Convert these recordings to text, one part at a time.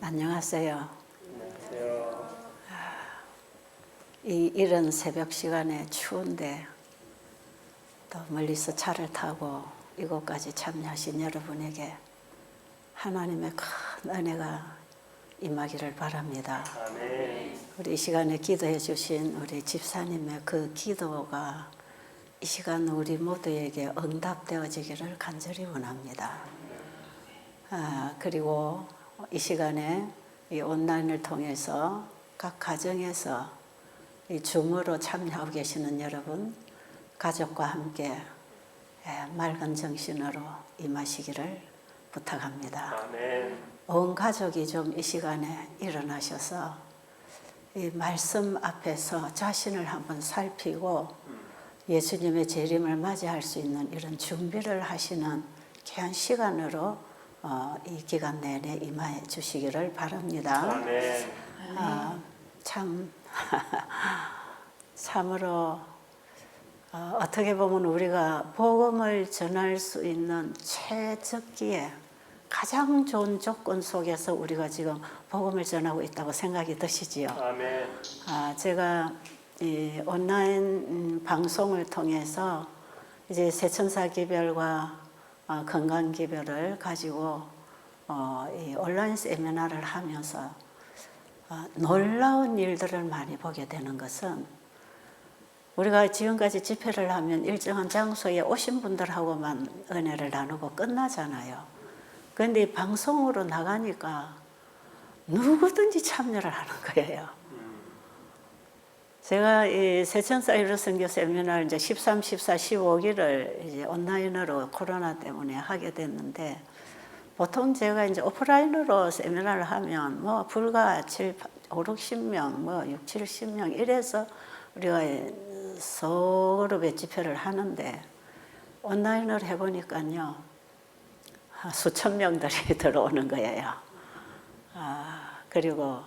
안녕하세요. 안녕하세요. 이 이른 새벽 시간에 추운데 또 멀리서 차를 타고 이곳까지 참여하신 여러분에게 하나님의 큰 은혜가 임하기를 바랍니다. 아멘. 우리 이 시간에 기도해 주신 우리 집사님의 그 기도가 이 시간 우리 모두에게 응답되어지기를 간절히 원합니다. 그리고 이 시간에 이 온라인을 통해서 각 가정에서 이 줌으로 참여하고 계시는 여러분, 가족과 함께 맑은 정신으로 임하시기를 부탁합니다. 아멘. 온 가족이 좀 이 시간에 일어나셔서 이 말씀 앞에서 자신을 한번 살피고 예수님의 재림을 맞이할 수 있는 이런 준비를 하시는 귀한 시간으로 이 기간 내내 임해 주시기를 바랍니다. 아멘. 참으로 어떻게 보면 우리가 복음을 전할 수 있는 최적기에 가장 좋은 조건 속에서 우리가 지금 복음을 전하고 있다고 생각이 드시지요. 아멘. 제가 이 온라인 방송을 통해서 이제 새천사 기별과 건강 기별을 가지고 이 온라인 세미나를 하면서 놀라운 일들을 많이 보게 되는 것은 우리가 지금까지 집회를 하면 일정한 장소에 오신 분들하고만 은혜를 나누고 끝나잖아요. 그런데 방송으로 나가니까 누구든지 참여를 하는 거예요. 제가 이 새천사 일로 선교 세미나를 이제 13, 14, 15기를 이제 온라인으로 코로나 때문에 하게 됐는데 보통 제가 이제 오프라인으로 세미나를 하면 뭐 불과 5, 60명, 뭐 6, 70명 이래서 우리가 소그룹의 집회를 하는데 온라인으로 해보니까요. 수천 명들이 들어오는 거예요. 그리고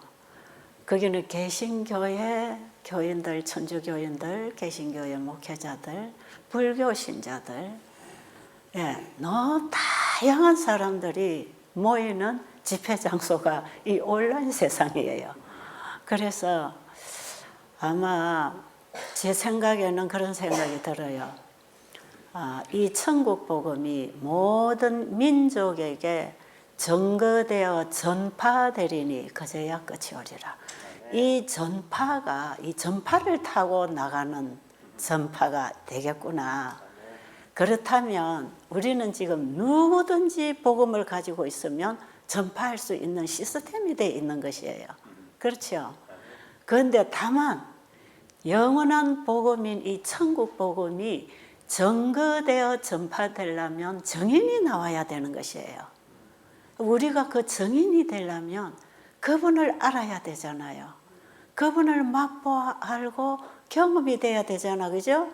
거기는 개신교회 교인들, 천주교인들, 개신교회 목회자들, 불교 신자들, 너무 다양한 사람들이 모이는 집회 장소가 이 온라인 세상이에요. 그래서 아마 제 생각에는 그런 생각이 들어요. 이 천국 복음이 모든 민족에게 전거되어 전파되리니 그제야 끝이 오리라. 이 전파를 타고 나가는 전파가 되겠구나. 그렇다면 우리는 지금 누구든지 복음을 가지고 있으면 전파할 수 있는 시스템이 되어 있는 것이에요. 그렇죠? 그런데 다만 영원한 복음인 이 천국 복음이 전거되어 전파되려면 증인이 나와야 되는 것이에요. 우리가 그 증인이 되려면 그분을 알아야 되잖아요. 그분을 맛보아 알고 경험이 돼야 되잖아, 그죠?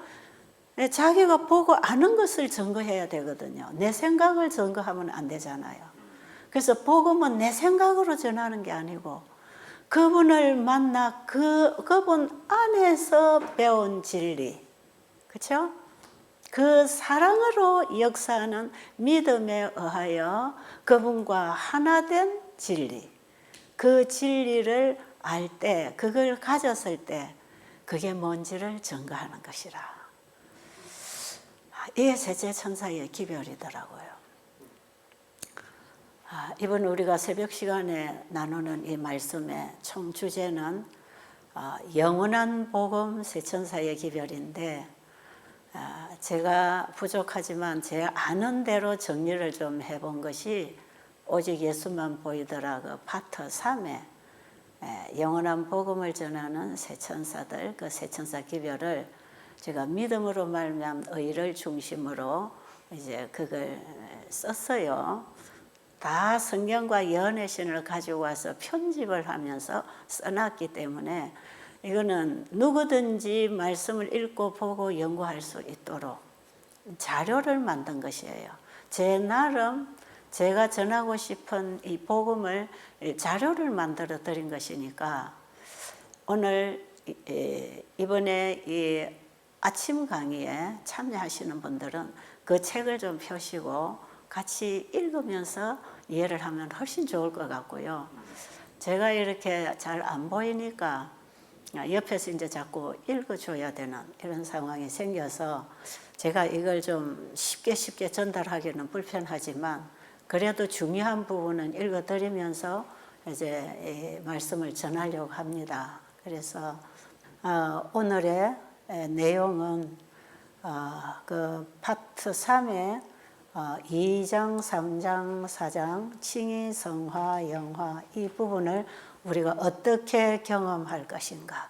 자기가 보고 아는 것을 증거해야 되거든요. 내 생각을 증거하면 안 되잖아요. 그래서 복음은 내 생각으로 전하는 게 아니고 그분을 만나 그분 안에서 배운 진리, 그렇죠? 그 사랑으로 역사하는 믿음에 의하여 그분과 하나 된 진리, 그 진리를 알 때, 그걸 가졌을 때 그게 뭔지를 증거하는 것이라. 이게 셋째 천사의 기별이더라고요. 이번 우리가 새벽 시간에 나누는 이 말씀의 총 주제는 영원한 복음 새천사의 기별인데 제가 부족하지만 제 아는 대로 정리를 좀 해본 것이 오직 예수만 보이더라 그 파트 3에 영원한 복음을 전하는 새천사들, 그 새천사 기별을 제가 믿음으로 말미암은 의를 중심으로 이제 그걸 썼어요. 다 성경과 예언의 신을 가지고 와서 편집을 하면서 써놨기 때문에 이거는 누구든지 말씀을 읽고 보고 연구할 수 있도록 자료를 만든 것이에요. 제 나름 제가 전하고 싶은 이 복음을 자료를 만들어 드린 것이니까 오늘 이번에 이 아침 강의에 참여하시는 분들은 그 책을 좀 펴시고 같이 읽으면서 이해를 하면 훨씬 좋을 것 같고요. 제가 이렇게 잘 안 보이니까 옆에서 이제 자꾸 읽어줘야 되는 이런 상황이 생겨서 제가 이걸 좀 쉽게 전달하기는 불편하지만 그래도 중요한 부분은 읽어드리면서 이제 말씀을 전하려고 합니다. 그래서 오늘의 내용은 그 파트 3의 2장, 3장, 4장, 칭의, 성화, 영화 이 부분을 우리가 어떻게 경험할 것인가.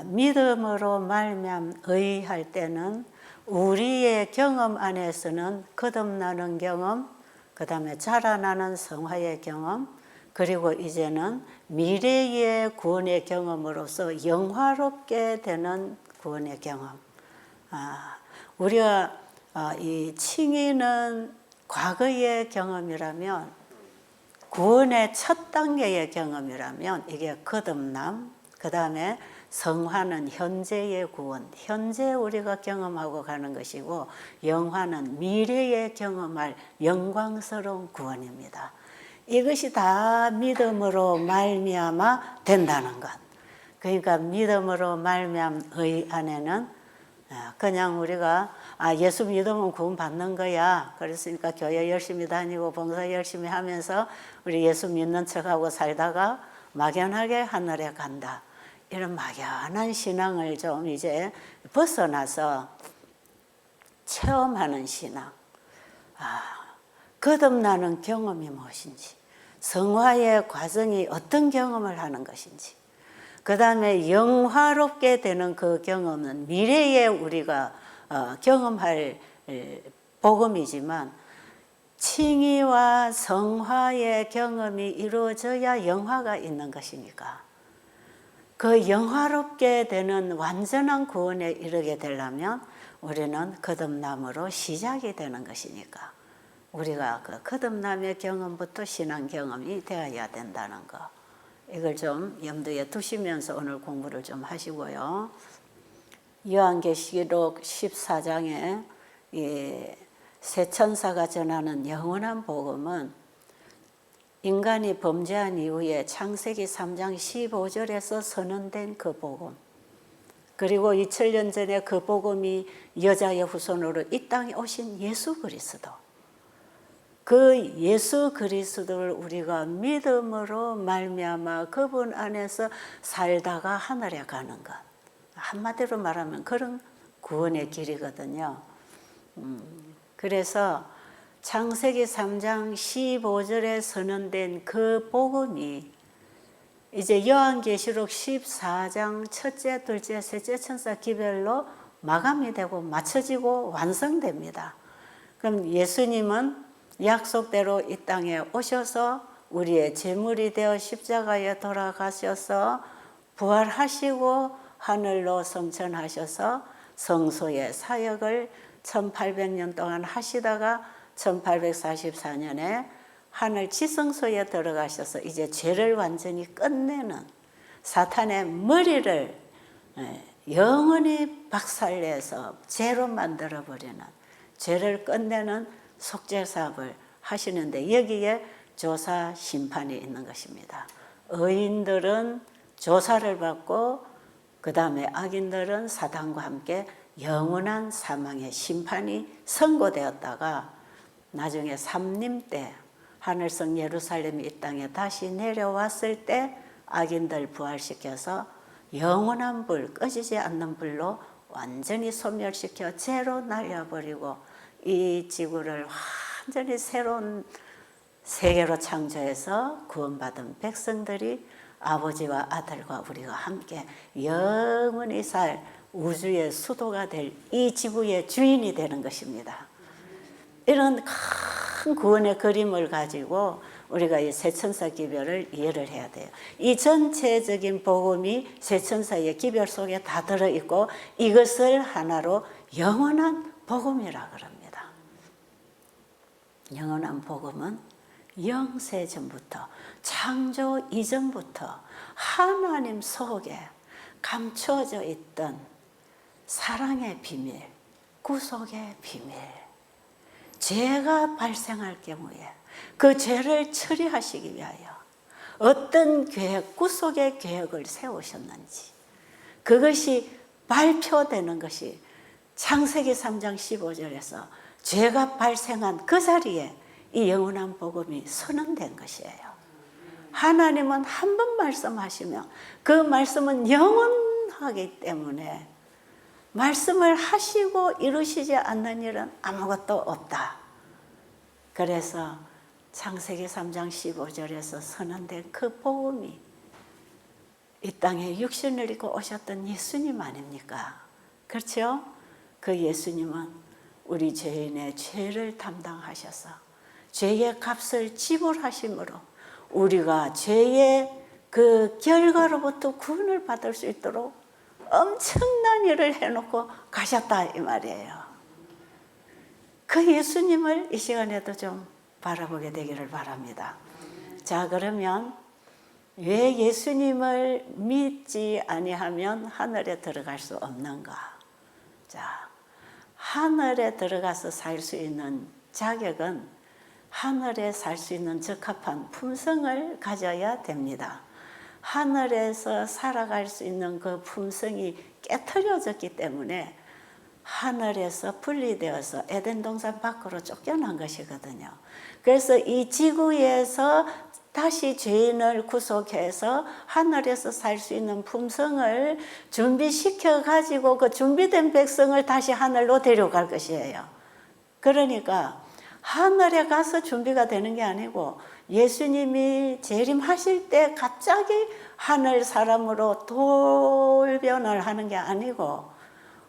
믿음으로 말미암 의할 때는 우리의 경험 안에서는 거듭나는 경험, 그 다음에 자라나는 성화의 경험, 그리고 이제는 미래의 구원의 경험으로서 영화롭게 되는 구원의 경험. 우리가 이 칭의는 과거의 경험이라면 구원의 첫 단계의 경험이라면 이게 거듭남, 그 다음에 성화는 현재의 구원, 현재 우리가 경험하고 가는 것이고 영화는 미래에 경험할 영광스러운 구원입니다. 이것이 다 믿음으로 말미암아 된다는 것. 그러니까 믿음으로 말미암 의 안에는 그냥 우리가 예수 믿으면 구원 받는 거야. 그랬으니까 교회 열심히 다니고 봉사 열심히 하면서 우리 예수 믿는 척하고 살다가 막연하게 하늘에 간다. 이런 막연한 신앙을 좀 이제 벗어나서 체험하는 신앙. 거듭나는 경험이 무엇인지, 성화의 과정이 어떤 경험을 하는 것인지, 그 다음에 영화롭게 되는 그 경험은 미래에 우리가 경험할 복음이지만 칭의와 성화의 경험이 이루어져야 영화가 있는 것이니까 그 영화롭게 되는 완전한 구원에 이르게 되려면 우리는 거듭남으로 시작이 되는 것이니까 우리가 그 거듭남의 경험부터 신앙 경험이 되어야 된다는 거. 이걸 좀 염두에 두시면서 오늘 공부를 좀 하시고요. 요한계시록 14장에 새 천사가 전하는 영원한 복음은 인간이 범죄한 이후에 창세기 3장 15절에서 선언된 그 복음, 그리고 2000년 전에 그 복음이 여자의 후손으로 이 땅에 오신 예수 그리스도, 그 예수 그리스도를 우리가 믿음으로 말미암아 그분 안에서 살다가 하늘에 가는 것, 한마디로 말하면 그런 구원의 길이거든요. 그래서 창세기 3장 15절에 선언된 그 복음이 이제 요한계시록 14장 첫째, 둘째, 셋째 천사 기별로 마감이 되고 맞춰지고 완성됩니다. 그럼 예수님은 약속대로 이 땅에 오셔서 우리의 제물이 되어 십자가에 돌아가셔서 부활하시고 하늘로 성천하셔서 성소의 사역을 1800년 동안 하시다가 1844년에 하늘 지성소에 들어가셔서 이제 죄를 완전히 끝내는 사탄의 머리를 영원히 박살내서 죄로 만들어버리는 죄를 끝내는 속죄사업을 하시는데 여기에 조사 심판이 있는 것입니다. 의인들은 조사를 받고 그 다음에 악인들은 사단과 함께 영원한 사망의 심판이 선고되었다가 나중에 삼림 때 하늘성 예루살렘이 이 땅에 다시 내려왔을 때 악인들 부활시켜서 영원한 불, 꺼지지 않는 불로 완전히 소멸시켜 죄로 날려버리고 이 지구를 완전히 새로운 세계로 창조해서 구원받은 백성들이 아버지와 아들과 우리가 함께 영원히 살 우주의 수도가 될 이 지구의 주인이 되는 것입니다. 이런 큰 구원의 그림을 가지고 우리가 이 세천사 기별을 이해를 해야 돼요. 이 전체적인 복음이 세천사의 기별 속에 다 들어있고 이것을 하나로 영원한 복음이라 그럽니다. 영원한 복음은 영세 전부터 창조 이전부터 하나님 속에 감춰져 있던 사랑의 비밀, 구속의 비밀, 죄가 발생할 경우에 그 죄를 처리하시기 위하여 어떤 계획, 구속의 계획을 세우셨는지 그것이 발표되는 것이 창세기 3장 15절에서 죄가 발생한 그 자리에 이 영원한 복음이 선언된 것이에요. 하나님은 한 번 말씀하시면 그 말씀은 영원하기 때문에 말씀을 하시고 이루시지 않는 일은 아무것도 없다. 그래서 창세기 3장 15절에서 선언된 그 복음이 이 땅에 육신을 입고 오셨던 예수님 아닙니까? 그렇죠? 그 예수님은 우리 죄인의 죄를 담당하셔서 죄의 값을 지불하심으로 우리가 죄의 그 결과로부터 구원을 받을 수 있도록 엄청난 일을 해놓고 가셨다 이 말이에요. 그 예수님을 이 시간에도 좀 바라보게 되기를 바랍니다. 자, 그러면 왜 예수님을 믿지 아니하면 하늘에 들어갈 수 없는가? 자, 하늘에 들어가서 살 수 있는 자격은 하늘에 살 수 있는 적합한 품성을 가져야 됩니다. 하늘에서 살아갈 수 있는 그 품성이 깨트려졌기 때문에 하늘에서 분리되어서 에덴 동산 밖으로 쫓겨난 것이거든요. 그래서 이 지구에서 다시 죄인을 구속해서 하늘에서 살 수 있는 품성을 준비시켜 가지고 그 준비된 백성을 다시 하늘로 데려갈 것이에요. 그러니까 하늘에 가서 준비가 되는 게 아니고 예수님이 재림하실 때 갑자기 하늘 사람으로 돌변을 하는 게 아니고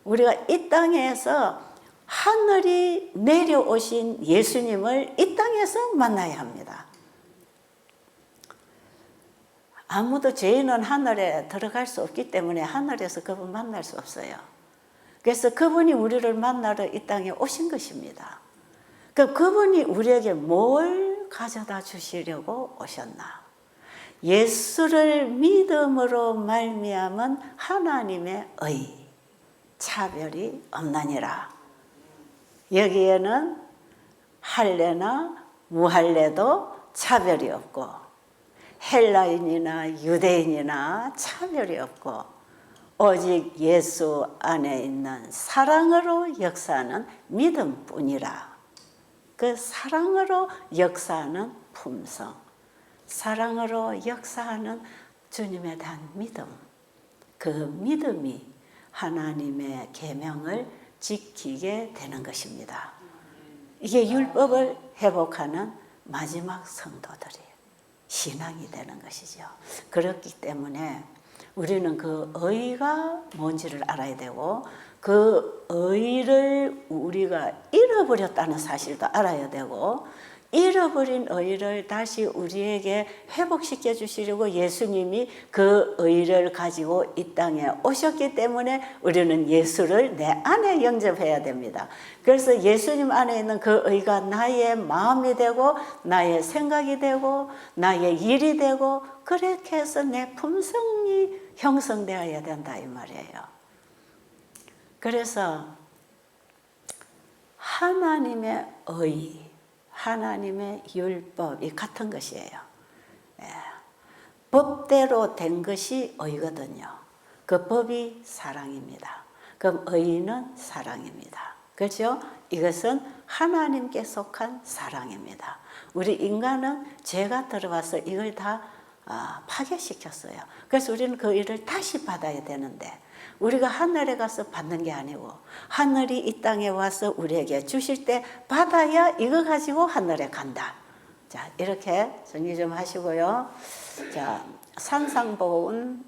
우리가 이 땅에서 하늘이 내려오신 예수님을 이 땅에서 만나야 합니다. 아무도 죄인은 하늘에 들어갈 수 없기 때문에 하늘에서 그분 만날 수 없어요. 그래서 그분이 우리를 만나러 이 땅에 오신 것입니다. 그분이 우리에게 뭘 가져다 주시려고 오셨나? 예수를 믿음으로 말미암은 하나님의 의, 차별이 없나니라. 여기에는 할례나 무할례도 차별이 없고 헬라인이나 유대인이나 차별이 없고 오직 예수 안에 있는 사랑으로 역사하는 믿음뿐이라. 그 사랑으로 역사하는 품성, 사랑으로 역사하는 주님에 대한 믿음, 그 믿음이 하나님의 계명을 지키게 되는 것입니다. 이게 율법을 회복하는 마지막 성도들이 신앙이 되는 것이죠. 그렇기 때문에 우리는 그 의가 뭔지를 알아야 되고 그 의를 우리가 잃어버렸다는 사실도 알아야 되고 잃어버린 의를 다시 우리에게 회복시켜 주시려고 예수님이 그 의를 가지고 이 땅에 오셨기 때문에 우리는 예수를 내 안에 영접해야 됩니다. 그래서 예수님 안에 있는 그 의가 나의 마음이 되고 나의 생각이 되고 나의 일이 되고 그렇게 해서 내 품성이 형성되어야 된다 이 말이에요. 그래서 하나님의 의, 하나님의 율법이 같은 것이에요. 법대로 된 것이 의거든요. 그 법이 사랑입니다. 그럼 의는 사랑입니다. 그렇죠? 이것은 하나님께 속한 사랑입니다. 우리 인간은 죄가 들어와서 이걸 다 파괴시켰어요. 그래서 우리는 그 일을 다시 받아야 되는데 우리가 하늘에 가서 받는 게 아니고 하늘이 이 땅에 와서 우리에게 주실 때 받아야 이거 가지고 하늘에 간다. 자, 이렇게 정리 좀 하시고요. 자, 산상보훈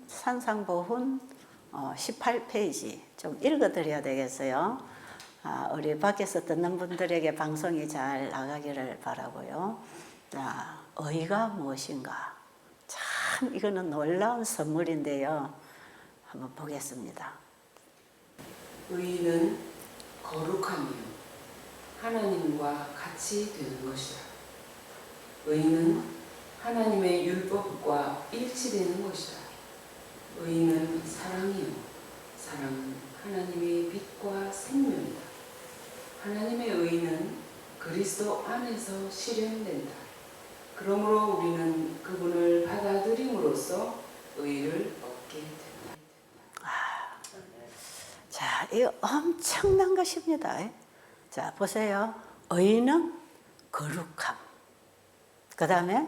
18페이지 좀 읽어드려야 되겠어요. 우리 밖에서 듣는 분들에게 방송이 잘 나가기를 바라고요. 자, 의가 무엇인가? 참 이거는 놀라운 선물인데요. 한번 보겠습니다. 의는 거룩함이요 하나님과 같이 되는 것이다. 의는 하나님의 율법과 일치되는 것이다. 의는 사랑이요 사랑은 하나님의 빛과 생명이다. 하나님의 의는 그 그리스도 안에서 실현된다. 그러므로 우리는 그분을 받아들임으로써 의를 얻게 된다. 자, 이거 엄청난 것입니다. 자, 보세요. 의는 거룩함. 그 다음에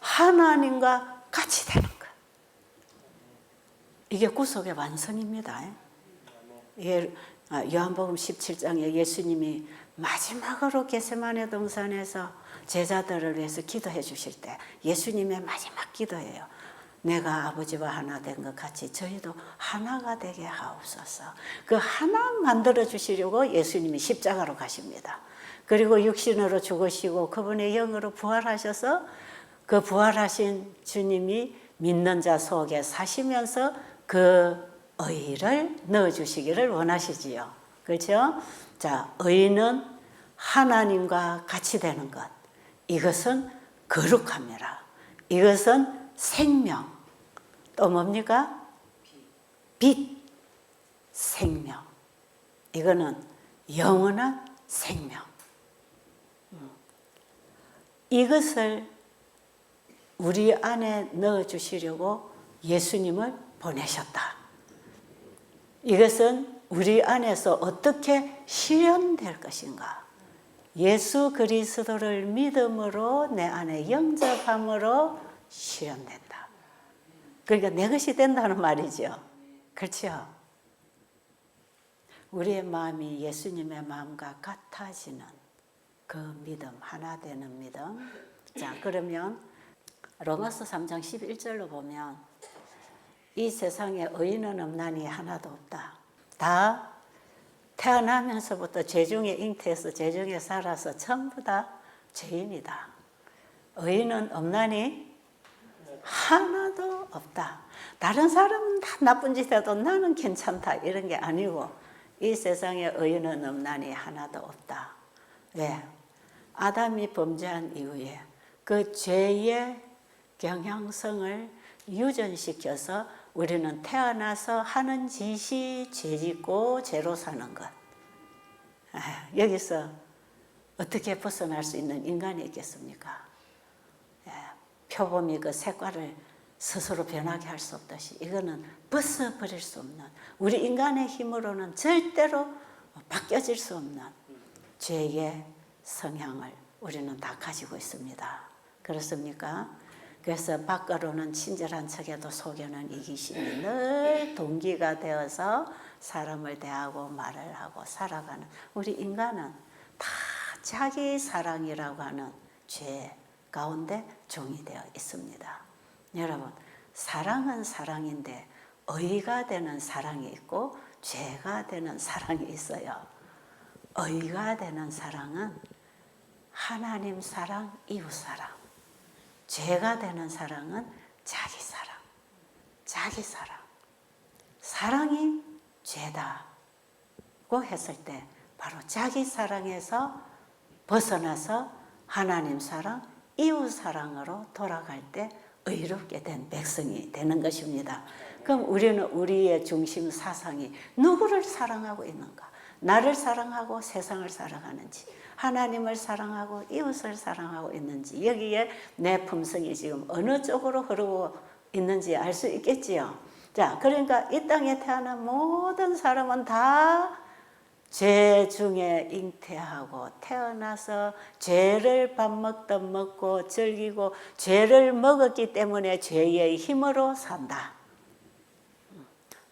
하나님과 같이 되는 것. 이게 구속의 완성입니다. 이게 요한복음 17장에 예수님이 마지막으로 겟세마네 동산에서 제자들을 위해서 기도해 주실 때 예수님의 마지막 기도예요. 내가 아버지와 하나 된 것 같이 저희도 하나가 되게 하옵소서. 그 하나 만들어 주시려고 예수님이 십자가로 가십니다. 그리고 육신으로 죽으시고 그분의 영으로 부활하셔서 그 부활하신 주님이 믿는 자 속에 사시면서 그 의를 넣어주시기를 원하시지요. 그렇죠? 자, 의는 하나님과 같이 되는 것. 이것은 거룩함이라. 이것은 생명. 또 뭡니까? 빛. 생명. 이거는 영원한 생명. 이것을 우리 안에 넣어주시려고 예수님을 보내셨다. 이것은 우리 안에서 어떻게 실현될 것인가? 예수 그리스도를 믿음으로 내 안에 영접함으로 실현된다. 그러니까 내 것이 된다는 말이죠. 그렇죠? 우리의 마음이 예수님의 마음과 같아지는 그 믿음, 하나 되는 믿음. 자, 그러면 로마서 3장 11절로 보면 이 세상에 의인은 없나니 하나도 없다. 다 태어나면서부터 죄중에 잉태해서 죄중에 살아서 전부 다 죄인이다. 의인은 없나니 하나도 없다. 다른 사람은 다 나쁜 짓 해도 나는 괜찮다 이런 게 아니고 이 세상에 의인은 없나니 하나도 없다. 왜? 아담이 범죄한 이후에 그 죄의 경향성을 유전시켜서 우리는 태어나서 하는 짓이 죄짓고 죄로 사는 것. 여기서 어떻게 벗어날 수 있는 인간이 있겠습니까? 표범이 그 색깔을 스스로 변하게 할 수 없듯이 이거는 벗어버릴 수 없는, 우리 인간의 힘으로는 절대로 바뀌어질 수 없는 죄의 성향을 우리는 다 가지고 있습니다. 그렇습니까? 그래서 밖으로는 친절한 척해도 속에는 이기심이 늘 동기가 되어서 사람을 대하고 말을 하고 살아가는 우리 인간은 다 자기 사랑이라고 하는 죄 가운데 종이 되어 있습니다. 여러분, 사랑은 사랑인데 의가 되는 사랑이 있고 죄가 되는 사랑이 있어요. 의가 되는 사랑은 하나님 사랑, 이웃 사랑. 죄가 되는 사랑은 자기 사랑, 자기 사랑. 사랑이 죄다고 했을 때 바로 자기 사랑에서 벗어나서 하나님 사랑, 이웃 사랑으로 돌아갈 때 의롭게 된 백성이 되는 것입니다. 그럼 우리는 우리의 중심 사상이 누구를 사랑하고 있는가? 나를 사랑하고 세상을 사랑하는지, 하나님을 사랑하고 이웃을 사랑하고 있는지, 여기에 내 품성이 지금 어느 쪽으로 흐르고 있는지 알 수 있겠지요. 자, 그러니까 이 땅에 태어난 모든 사람은 다 죄 중에 잉태하고 태어나서 죄를 밥 먹듯 먹고 즐기고 죄를 먹었기 때문에 죄의 힘으로 산다.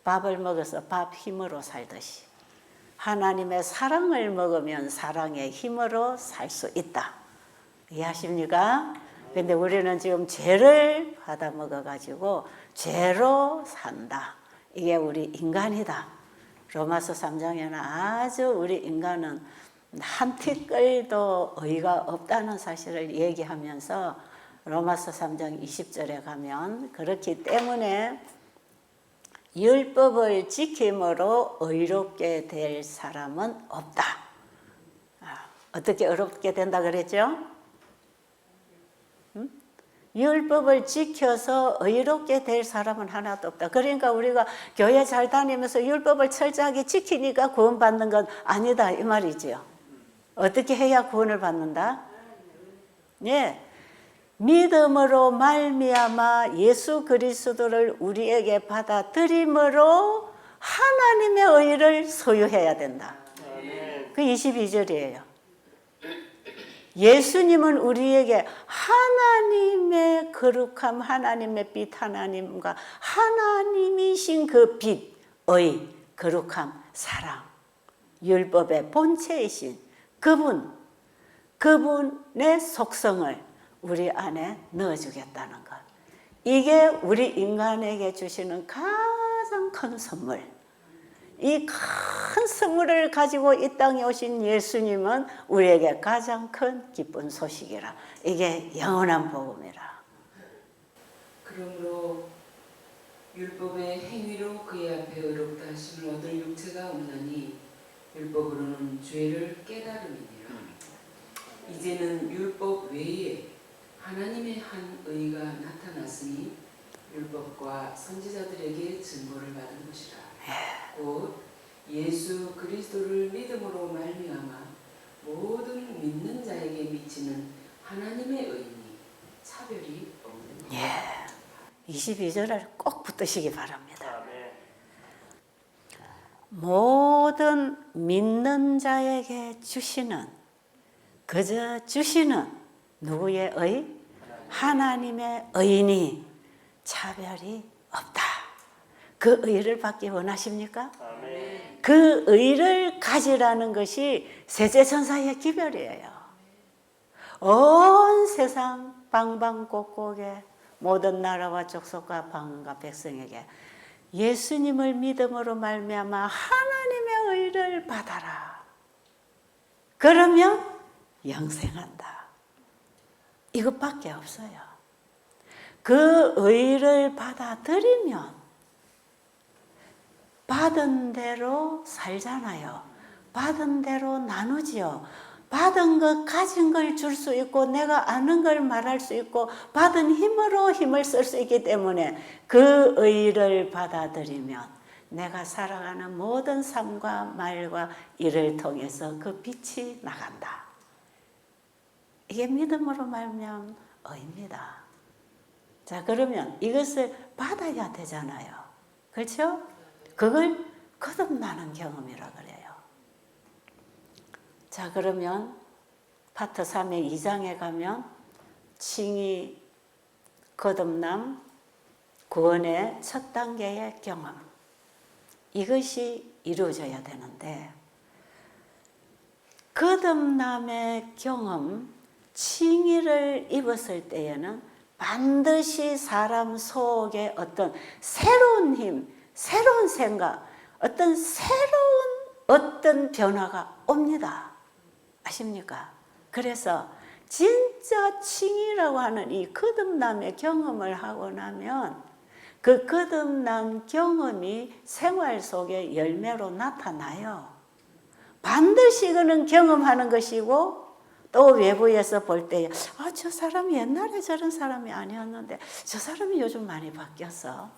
밥을 먹어서 밥 힘으로 살듯이 하나님의 사랑을 먹으면 사랑의 힘으로 살 수 있다. 이해하십니까? 근데 우리는 지금 죄를 받아 먹어가지고 죄로 산다. 이게 우리 인간이다. 로마서 3장에는 아주 우리 인간은 한 티끌도 의가 없다는 사실을 얘기하면서 로마서 3장 20절에 가면 그렇기 때문에 율법을 지킴으로 의롭게 될 사람은 없다. 어떻게 의롭게 된다 그랬죠? 율법을 지켜서 의롭게 될 사람은 하나도 없다. 그러니까 우리가 교회 잘 다니면서 율법을 철저하게 지키니까 구원받는 건 아니다 이 말이지요. 어떻게 해야 구원을 받는다? 예. 믿음으로 말미암아 예수 그리스도를 우리에게 받아들임으로 하나님의 의를 소유해야 된다. 그 22절이에요. 예수님은 우리에게 하나님의 거룩함, 하나님의 빛, 하나님과 하나님이신 그 빛의 거룩함, 사랑, 율법의 본체이신 그분의 속성을 우리 안에 넣어주겠다는 것. 이게 우리 인간에게 주시는 가장 큰 선물. 이 큰 선물을 가지고 이 땅에 오신 예수님은 우리에게 가장 큰 기쁜 소식이라. 이게 영원한 복음이라. 그러므로 율법의 행위로 그의 앞에 의롭다 하심을 얻을 육체가 없나니 율법으로는 죄를 깨달음이니라. 이제는 율법 외에 하나님의 한 의가 나타났으니 율법과 선지자들에게 증거를 받은 것이라. 곧 예수 그리스도를 믿음으로 말미암아 모든 믿는 자에게 미치는 하나님의 의니 차별이 없는 것. 22절을 꼭 붙드시기 바랍니다. 아멘. 모든 믿는 자에게 주시는, 그저 주시는 누구의 의? 하나님의 의니 차별이 없다. 그 의를 받기 원하십니까? 아멘. 그 의를 가지라는 것이 세제천사의 기별이에요. 온 세상 방방곡곡에 모든 나라와 족속과 방언과 백성에게 예수님을 믿음으로 말미암아 하나님의 의를 받아라. 그러면 영생한다. 이것밖에 없어요. 그 의를 받아들이면 받은 대로 살잖아요. 받은 대로 나누지요. 받은 것, 가진 걸 줄 수 있고 내가 아는 걸 말할 수 있고 받은 힘으로 힘을 쓸 수 있기 때문에 그 의를 받아들이면 내가 살아가는 모든 삶과 말과 일을 통해서 그 빛이 나간다. 이게 믿음으로 말미암은 의입니다. 자, 그러면 이것을 받아야 되잖아요. 그렇죠? 그걸 거듭나는 경험이라 그래요. 자, 그러면 파트 3의 2장에 가면 칭의, 거듭남, 구원의 첫 단계의 경험, 이것이 이루어져야 되는데 거듭남의 경험, 칭의를 입었을 때에는 반드시 사람 속에 어떤 새로운 힘, 새로운 생각, 어떤 변화가 옵니다. 아십니까? 그래서 진짜 칭의라고 하는 이 거듭남의 경험을 하고 나면 그 거듭남 경험이 생활 속에 열매로 나타나요. 반드시 그는 경험하는 것이고 또 외부에서 볼 때 저 사람이 옛날에 저런 사람이 아니었는데 저 사람이 요즘 많이 바뀌었어.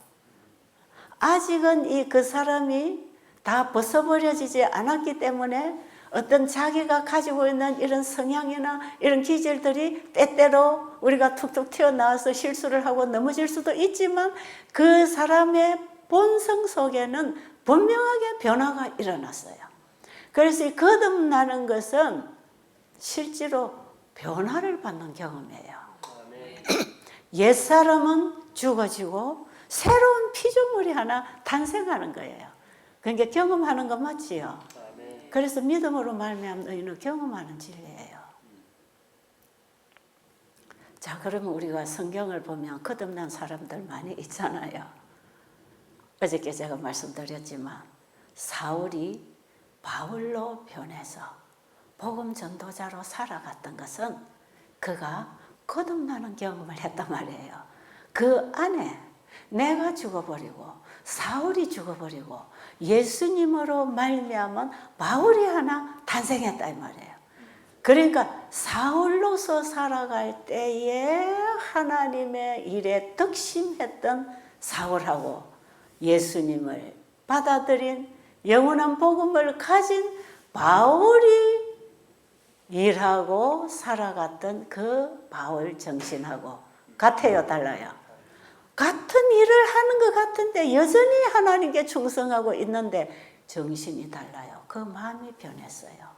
아직은 그 사람이 다 벗어버려지지 않았기 때문에 어떤 자기가 가지고 있는 이런 성향이나 이런 기질들이 때때로 우리가 툭툭 튀어나와서 실수를 하고 넘어질 수도 있지만 그 사람의 본성 속에는 분명하게 변화가 일어났어요. 그래서 이 거듭나는 것은 실제로 변화를 받는 경험이에요. 옛사람은 죽어지고 새로운 피조물이 하나 탄생하는 거예요. 그러니까 경험하는 거 맞지요? 그래서 믿음으로 말미암는 의는 경험하는 진리예요. 자, 그러면 우리가 성경을 보면 거듭난 사람들 많이 있잖아요. 어저께 제가 말씀드렸지만 사울이 바울로 변해서 복음 전도자로 살아갔던 것은 그가 거듭나는 경험을 했단 말이에요. 그 안에 내가 죽어버리고 사울이 죽어버리고 예수님으로 말미암은 바울이 하나 탄생했다 이 말이에요. 그러니까 사울로서 살아갈 때에 하나님의 일에 덕심했던 사울하고 예수님을 받아들인 영원한 복음을 가진 바울이 일하고 살아갔던 그 바울 정신하고 같아요, 달라요? 같은 일을 하는 것 같은데 여전히 하나님께 충성하고 있는데 정신이 달라요. 그 마음이 변했어요.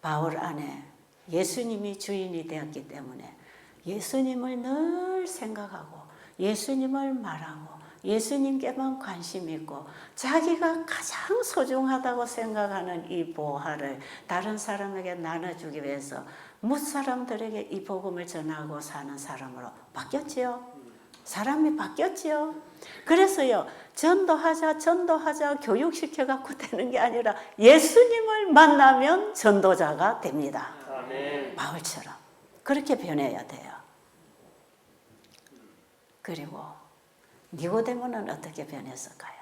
바울 안에 예수님이 주인이 되었기 때문에 예수님을 늘 생각하고 예수님을 말하고 예수님께만 관심 있고 자기가 가장 소중하다고 생각하는 이 보화를 다른 사람에게 나눠주기 위해서 무사람들에게 이 복음을 전하고 사는 사람으로 바뀌었지요. 사람이 바뀌었지요. 그래서요, 전도하자 교육시켜갖고 되는 게 아니라 예수님을 만나면 전도자가 됩니다. 아멘. 바울처럼 그렇게 변해야 돼요. 그리고 니고데모는 어떻게 변했을까요?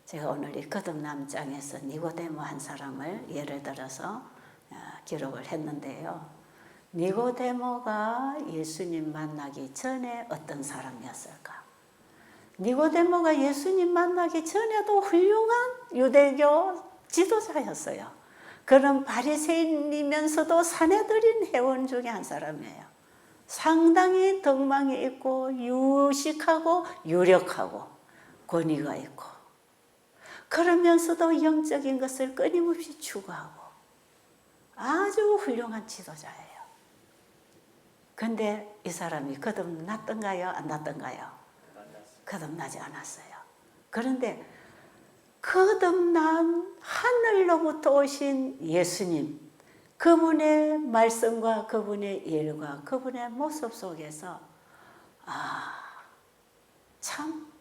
제가 오늘 이 거듭남 장에서 니고데모 한 사람을 예를 들어서 기록을 했는데요. 니고데모가 예수님 만나기 전에 어떤 사람이었을까? 니고데모가 예수님 만나기 전에도 훌륭한 유대교 지도자였어요. 그런 바리새인이면서도 사내들인 회원 중에 한 사람이에요. 상당히 덕망이 있고 유식하고 유력하고 권위가 있고 그러면서도 영적인 것을 끊임없이 추구하고 아주 훌륭한 지도자예요. 근데 이 사람이 거듭났던가요? 안 났던가요? 거듭나지 않았어요. 그런데 거듭난 하늘로부터 오신 예수님, 그분의 말씀과 그분의 일과 그분의 모습 속에서 참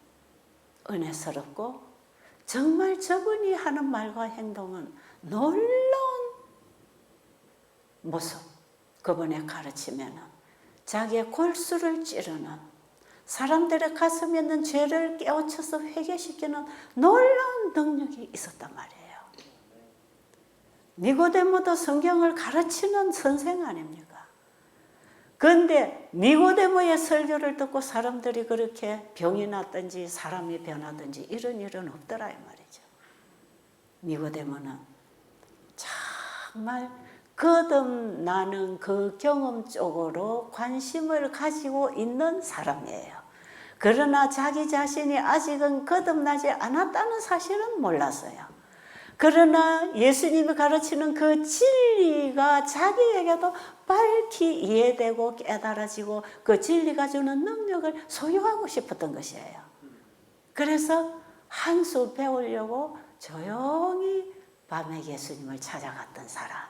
은혜스럽고 정말 저분이 하는 말과 행동은 놀라운 모습, 그분의 가르침에는 자기의 골수를 찌르는 사람들의 가슴에 있는 죄를 깨우쳐서 회개시키는 놀라운 능력이 있었단 말이에요. 니고데모도 성경을 가르치는 선생 아닙니까? 그런데 니고데모의 설교를 듣고 사람들이 그렇게 병이 났든지 사람이 변하든지 이런 일은 없더라 이 말이죠. 니고데모는 정말 거듭나는 그 경험 쪽으로 관심을 가지고 있는 사람이에요. 그러나 자기 자신이 아직은 거듭나지 않았다는 사실은 몰랐어요. 그러나 예수님이 가르치는 그 진리가 자기에게도 밝히 이해되고 깨달아지고 그 진리가 주는 능력을 소유하고 싶었던 것이에요. 그래서 한 수 배우려고 조용히 밤에 예수님을 찾아갔던 사람.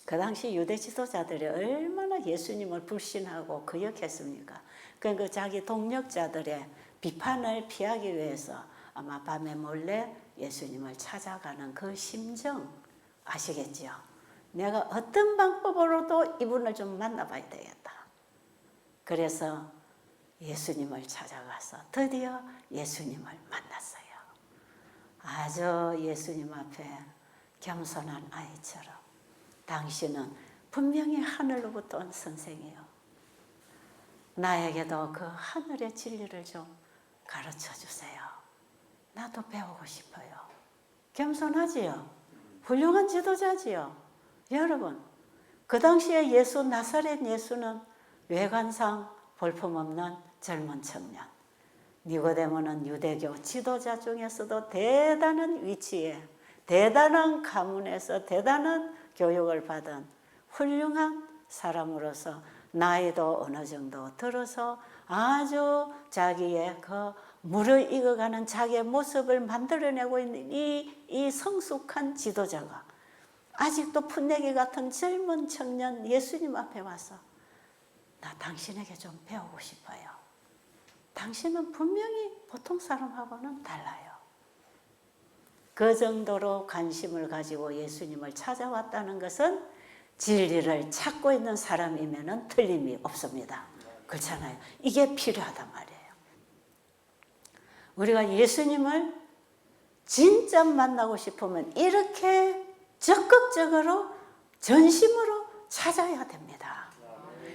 그 당시 유대 지도자들이 얼마나 예수님을 불신하고 거역했습니까? 그러니까 자기 동력자들의 비판을 피하기 위해서 아마 밤에 몰래 예수님을 찾아가는 그 심정 아시겠죠? 내가 어떤 방법으로도 이분을 좀 만나봐야 되겠다. 그래서 예수님을 찾아가서 드디어 예수님을 만났어요. 아주 예수님 앞에 겸손한 아이처럼 당신은 분명히 하늘로부터 온 선생이요. 나에게도 그 하늘의 진리를 좀 가르쳐 주세요. 나도 배우고 싶어요. 겸손하지요. 훌륭한 지도자지요. 여러분, 그 당시에 예수, 나사렛 예수는 외관상 볼품없는 젊은 청년. 니고데모는 유대교 지도자 중에서도 대단한 위치에, 대단한 가문에서 대단한 교육을 받은 훌륭한 사람으로서 나이도 어느 정도 들어서 아주 자기의 그 무르익어가는 자기의 모습을 만들어내고 있는 이 성숙한 지도자가 아직도 풋내기 같은 젊은 청년 예수님 앞에 와서 나 당신에게 좀 배우고 싶어요. 당신은 분명히 보통 사람하고는 달라요. 그 정도로 관심을 가지고 예수님을 찾아왔다는 것은 진리를 찾고 있는 사람이면 틀림이 없습니다. 그렇잖아요. 이게 필요하단 말이에요. 우리가 예수님을 진짜 만나고 싶으면 이렇게 적극적으로 전심으로 찾아야 됩니다.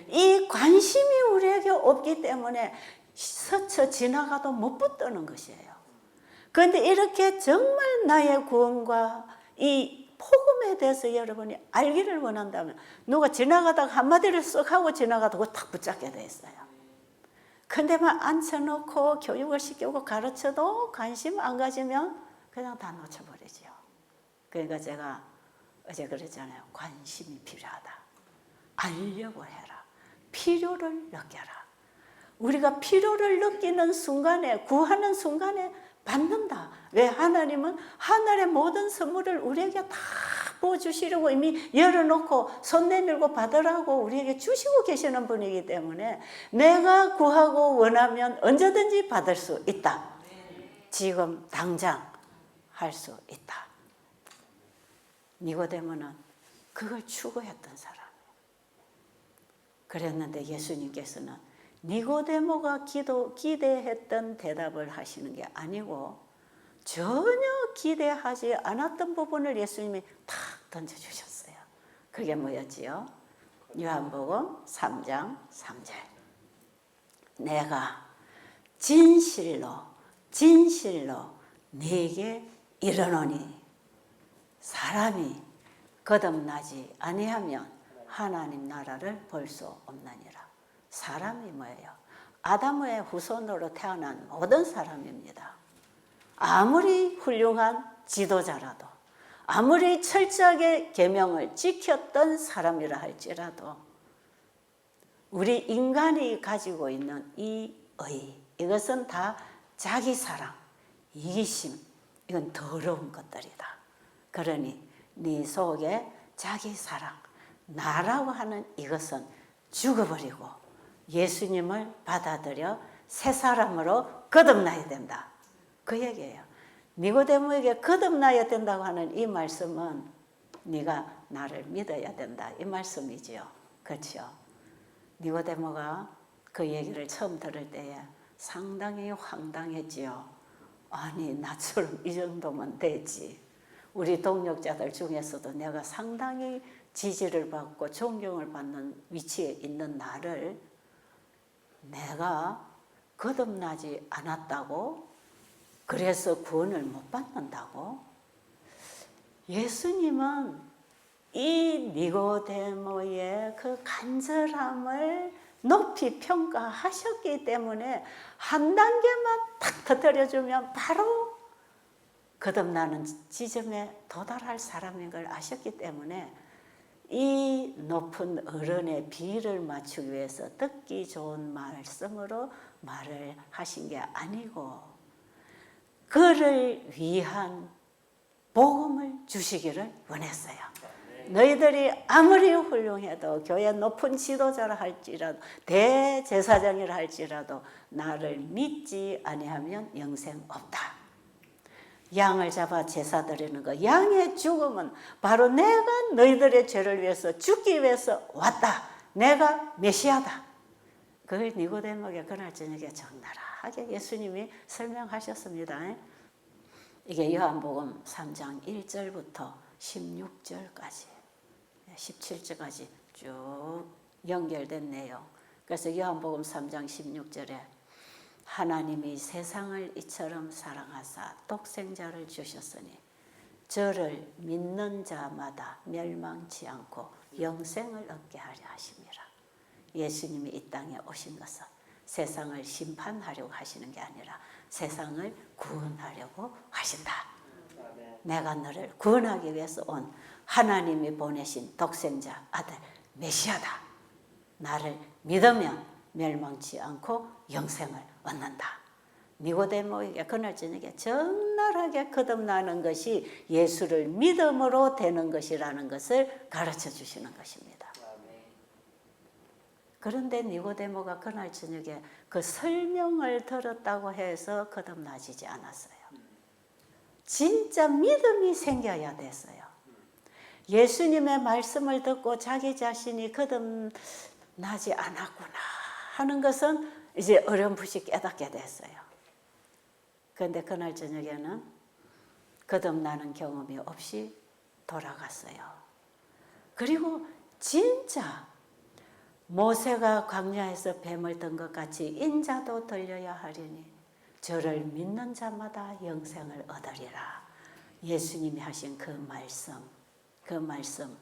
이 관심이 우리에게 없기 때문에 스쳐 지나가도 못 붙드는 것이에요. 그런데 이렇게 정말 나의 구원과 이 복음에 대해서 여러분이 알기를 원한다면 누가 지나가다가 한마디를 쓱 하고 지나가다가 탁 붙잡게 돼 있어요. 근데 막 앉혀놓고 교육을 시키고 가르쳐도 관심 안 가지면 그냥 다 놓쳐버리죠. 그러니까 제가 어제 그랬잖아요. 관심이 필요하다. 알려고 해라. 필요를 느껴라. 우리가 필요를 느끼는 순간에, 구하는 순간에 받는다. 왜? 하나님은 하늘의 모든 선물을 우리에게 다 부어주시려고 이미 열어놓고 손 내밀고 받으라고 우리에게 주시고 계시는 분이기 때문에 내가 구하고 원하면 언제든지 받을 수 있다. 지금 당장 할 수 있다. 니고데모는 그걸 추구했던 사람이에요. 그랬는데 예수님께서는 니고데모가 기대했던 대답을 하시는 게 아니고 전혀 기대하지 않았던 부분을 예수님이 탁 던져주셨어요. 그게 뭐였지요? 요한복음 3장 3절. 내가 진실로 네게 이르노니 사람이 거듭나지 아니하면 하나님 나라를 볼 수 없느니라. 사람이 뭐예요? 아담의 후손으로 태어난 모든 사람입니다. 아무리 훌륭한 지도자라도 아무리 철저하게 계명을 지켰던 사람이라 할지라도 우리 인간이 가지고 있는 이 의, 이것은 다 자기 사랑, 이기심, 이건 더러운 것들이다. 그러니 네 속에 자기 사랑, 나라고 하는 이것은 죽어버리고 예수님을 받아들여 새 사람으로 거듭나야 된다. 그 얘기예요. 니고데모에게 거듭나야 된다고 하는 이 말씀은 네가 나를 믿어야 된다. 이 말씀이지요. 그렇죠? 니고데모가 그 얘기를 처음 들을 때에 상당히 황당했지요. 아니 나처럼 이 정도면 되지. 우리 동력자들 중에서도 내가 상당히 지지를 받고 존경을 받는 위치에 있는 나를 내가 거듭나지 않았다고? 그래서 구원을 못 받는다고? 예수님은 이 니고데모의 그 간절함을 높이 평가하셨기 때문에 한 단계만 탁 터뜨려주면 바로 거듭나는 지점에 도달할 사람인 걸 아셨기 때문에 이 높은 어른의 비를 맞추기 위해서 듣기 좋은 말씀으로 말을 하신 게 아니고 그를 위한 복음을 주시기를 원했어요. 너희들이 아무리 훌륭해도 교회 높은 지도자라 할지라도 대제사장이라 할지라도 나를 믿지 아니하면 영생 없다. 양을 잡아 제사 드리는 거, 양의 죽음은 바로 내가 너희들의 죄를 위해서 죽기 위해서 왔다. 내가 메시아다. 그걸 니고데모에게 그날 저녁에 적나라하게 예수님이 설명하셨습니다. 이게 요한복음 3장 1절부터 16절까지 17절까지 쭉 연결된 내용. 그래서 요한복음 3장 16절에 하나님이 세상을 이처럼 사랑하사 독생자를 주셨으니 저를 믿는 자마다 멸망치 않고 영생을 얻게 하려 하심이라. 예수님이 이 땅에 오신 것은 세상을 심판하려고 하시는 게 아니라 세상을 구원하려고 하신다. 내가 너를 구원하기 위해서 온 하나님이 보내신 독생자 아들 메시아다. 나를 믿으면 멸망치 않고 영생을 얻는다. 니고데모에게 그날 저녁에 적나라하게 거듭나는 것이 예수를 믿음으로 되는 것이라는 것을 가르쳐 주시는 것입니다. 그런데 니고데모가 그날 저녁에 그 설명을 들었다고 해서 거듭나지지 않았어요. 진짜 믿음이 생겨야 됐어요. 예수님의 말씀을 듣고 자기 자신이 거듭나지 않았구나 하는 것은 이제 어렴풋이 깨닫게 됐어요. 그런데 그날 저녁에는 거듭나는 경험이 없이 돌아갔어요. 그리고 진짜 모세가 광야에서 뱀을 든 것 같이 인자도 들려야 하리니 저를 믿는 자마다 영생을 얻으리라. 예수님이 하신 그 말씀 그 말씀,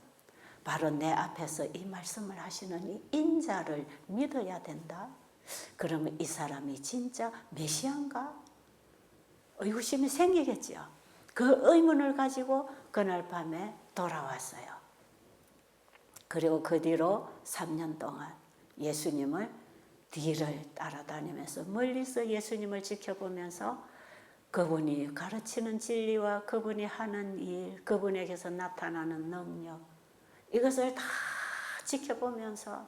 바로 내 앞에서 이 말씀을 하시는 이 인자를 믿어야 된다. 그러면 이 사람이 진짜 메시아인가? 의구심이 생기겠죠. 그 의문을 가지고 그날 밤에 돌아왔어요. 그리고 그 뒤로 3년 동안 예수님을 뒤를 따라다니면서 멀리서 예수님을 지켜보면서 그분이 가르치는 진리와 그분이 하는 일, 그분에게서 나타나는 능력, 이것을 다 지켜보면서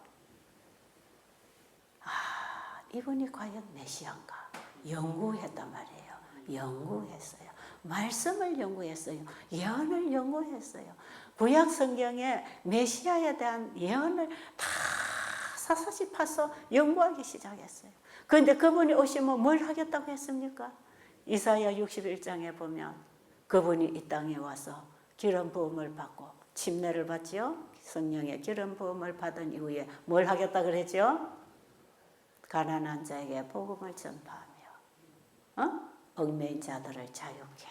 이분이 과연 메시아인가 연구했단 말이에요. 연구했어요. 말씀을 연구했어요. 예언을 연구했어요. 구약 성경에 메시아에 대한 예언을 다 사사시 파서 연구하기 시작했어요. 그런데 그분이 오시면 뭘 하겠다고 했습니까? 이사야 61장에 보면 그분이 이 땅에 와서 기름 부음을 받고 침례를 받지요. 성령의 기름 부음을 받은 이후에 뭘 하겠다 그랬죠? 가난한 자에게 복음을 전파하며 얽매인 자들을 자유케,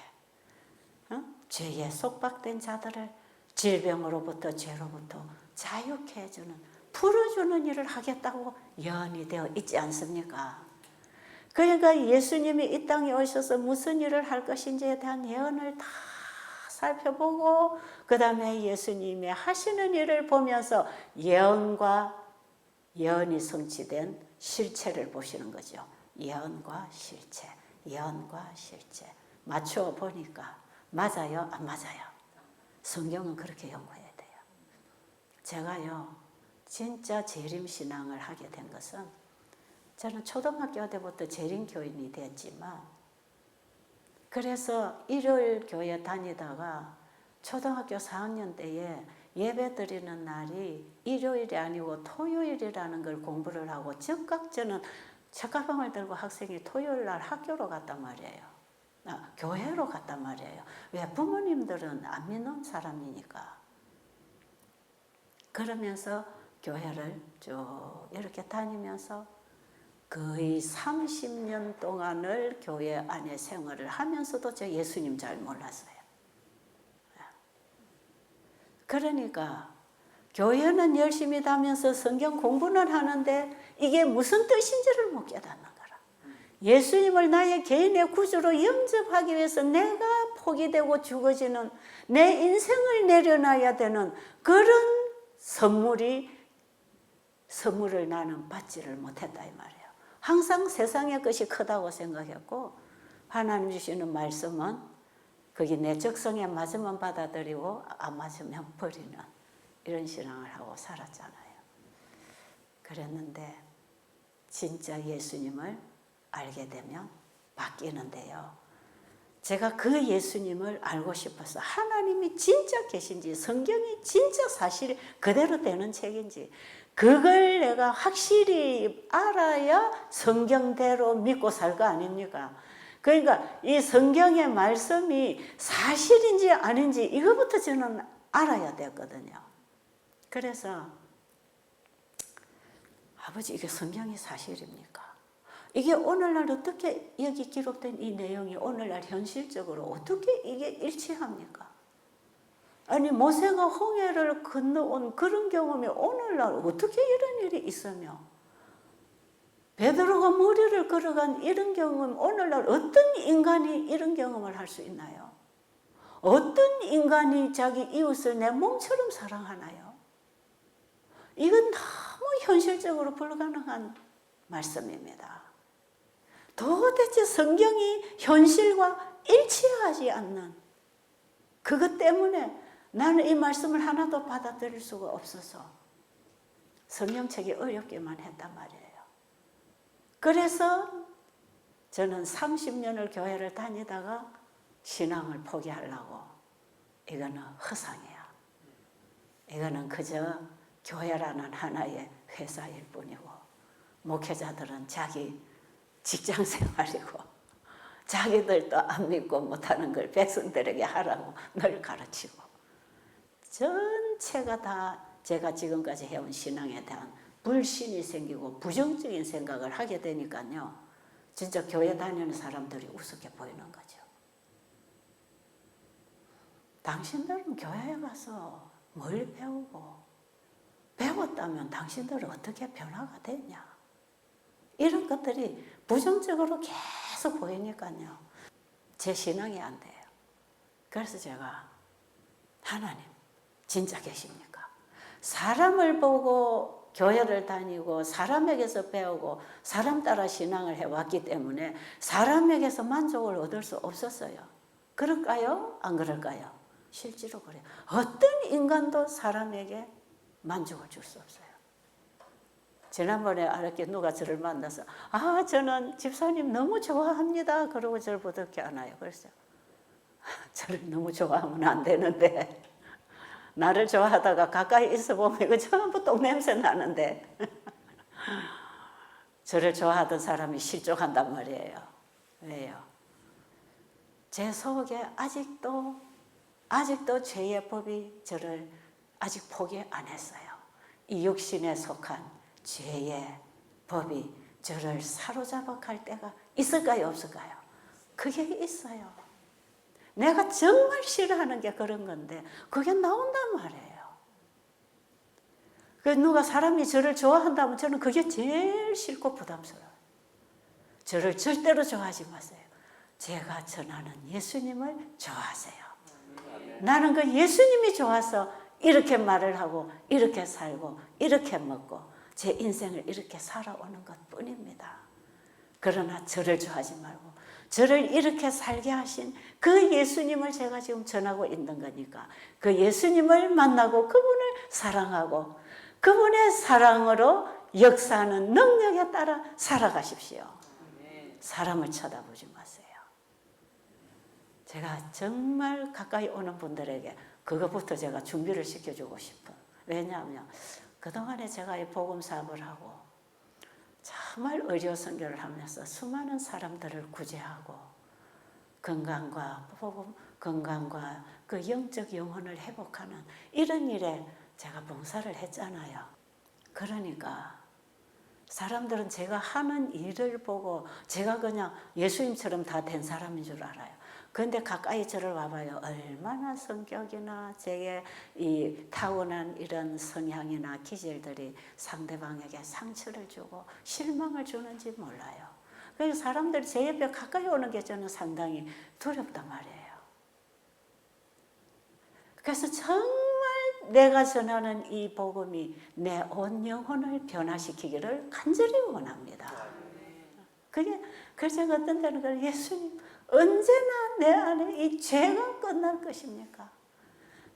죄에 속박된 자들을 질병으로부터 죄로부터 자유케 해주는, 풀어주는 일을 하겠다고 예언이 되어 있지 않습니까? 그러니까 예수님이 이 땅에 오셔서 무슨 일을 할 것인지에 대한 예언을 다 살펴보고 그 다음에 예수님의 하시는 일을 보면서 예언과 예언이 성취된 실체를 보시는 거죠. 예언과 실체, 예언과 실체 맞춰 보니까 맞아요, 안 맞아요? 성경은 그렇게 연구해야 돼요. 제가요 진짜 재림신앙을 하게 된 것은, 저는 초등학교 때부터 재림교인이 됐지만, 그래서 일요일 교회 다니다가 초등학교 4학년 때에 예배 드리는 날이 일요일이 아니고 토요일이라는 걸 공부를 하고 즉각 저는 책가방을 들고 학생이 토요일 날 학교로 갔단 말이에요. 교회로 갔단 말이에요. 왜? 부모님들은 안 믿는 사람이니까. 그러면서 교회를 쭉 이렇게 다니면서 거의 30년 동안을 교회 안에 생활을 하면서도 저 예수님 잘 몰랐어요. 그러니까 교회는 열심히 다니면서 성경 공부는 하는데 이게 무슨 뜻인지를 못 깨닫는 거라. 예수님을 나의 개인의 구주로 영접하기 위해서 내가 포기되고 죽어지는 내 인생을 내려놔야 되는 그런 선물을 나는 받지를 못했다 이 말이에요. 항상 세상의 것이 크다고 생각했고, 하나님 주시는 말씀은 그게 내 적성에 맞으면 받아들이고 안 맞으면 버리는 이런 신앙을 하고 살았잖아요. 그랬는데 진짜 예수님을 알게 되면 바뀌는데요. 제가 그 예수님을 알고 싶어서 하나님이 진짜 계신지, 성경이 진짜 사실 그대로 되는 책인지 그걸 내가 확실히 알아야 성경대로 믿고 살 거 아닙니까? 그러니까 이 성경의 말씀이 사실인지 아닌지 이거부터 저는 알아야 되거든요. 그래서 아버지, 이게 성경이 사실입니까? 이게 오늘날 어떻게 여기 기록된 이 내용이 오늘날 현실적으로 어떻게 이게 일치합니까? 아니 모세가 홍해를 건너온 그런 경험이 오늘날 어떻게 이런 일이 있으며, 베드로가 머리를 걸어간 이런 경험, 오늘날 어떤 인간이 이런 경험을 할 수 있나요? 어떤 인간이 자기 이웃을 내 몸처럼 사랑하나요? 이건 너무 현실적으로 불가능한 말씀입니다. 도대체 성경이 현실과 일치하지 않는 그것 때문에 나는 이 말씀을 하나도 받아들일 수가 없어서 성경책이 어렵기만 했단 말이에요. 그래서 저는 30년을 교회를 다니다가 신앙을 포기하려고, 이거는 허상이야. 이거는 그저 교회라는 하나의 회사일 뿐이고, 목회자들은 자기 직장 생활이고, 자기들도 안 믿고 못하는 걸 백성들에게 하라고 늘 가르치고, 전체가 다 제가 지금까지 해온 신앙에 대한 불신이 생기고 부정적인 생각을 하게 되니까요, 진짜 교회 다니는 사람들이 우습게 보이는 거죠. 당신들은 교회에 가서 뭘 배우고 배웠다면 당신들은 어떻게 변화가 됐냐. 이런 것들이 부정적으로 계속 보이니까요. 제 신앙이 안 돼요. 그래서 제가 하나님 진짜 계십니까? 사람을 보고 교회를 다니고 사람에게서 배우고 사람 따라 신앙을 해왔기 때문에 사람에게서 만족을 얻을 수 없었어요. 그럴까요? 안 그럴까요? 실제로 그래요. 어떤 인간도 사람에게 만족을 줄 수 없어요. 지난번에 이렇게 누가 저를 만나서 저는 집사님 너무 좋아합니다. 그러고 저를 부득이 안아요. 그래서 저를 너무 좋아하면 안 되는데 나를 좋아하다가 가까이 있어 보면 이거 전부 똥냄새 나는데 저를 좋아하던 사람이 실족한단 말이에요. 왜요? 제 속에 아직도 죄의 법이 저를 아직 포기 안 했어요. 이 육신에 속한 죄의 법이 저를 사로잡아 갈 때가 있을까요? 없을까요? 그게 있어요. 내가 정말 싫어하는 게 그런 건데 그게 나온단 말이에요. 누가 사람이 저를 좋아한다면 저는 그게 제일 싫고 부담스러워요. 저를 절대로 좋아하지 마세요. 제가 전하는 예수님을 좋아하세요. 나는 그 예수님이 좋아서 이렇게 말을 하고 이렇게 살고 이렇게 먹고 제 인생을 이렇게 살아오는 것뿐입니다. 그러나 저를 좋아하지 말고 저를 이렇게 살게 하신 그 예수님을 제가 지금 전하고 있는 거니까 그 예수님을 만나고 그분을 사랑하고 그분의 사랑으로 역사하는 능력에 따라 살아가십시오. 사람을 쳐다보지 마세요. 제가 정말 가까이 오는 분들에게 그것부터 제가 준비를 시켜주고 싶어요. 왜냐하면 그동안에 제가 이 복음 사업을 하고 정말 의료 선교를 하면서 수많은 사람들을 구제하고 건강과 복음, 건강과 그 영적 영혼을 회복하는 이런 일에 제가 봉사를 했잖아요. 그러니까 사람들은 제가 하는 일을 보고 제가 그냥 예수님처럼 다 된 사람인 줄 알아요. 그런데 가까이 저를 와봐요. 얼마나 성격이나 제게 이 타고난 이런 성향이나 기질들이 상대방에게 상처를 주고 실망을 주는지 몰라요. 그래서 사람들이 제 옆에 가까이 오는 게 저는 상당히 두렵단 말이에요. 그래서 정말 내가 전하는 이 복음이 내 온 영혼을 변화시키기를 간절히 원합니다. 그래서 어떤 때는 예수님 언제나 내 안에 이 죄가 끝날 것입니까?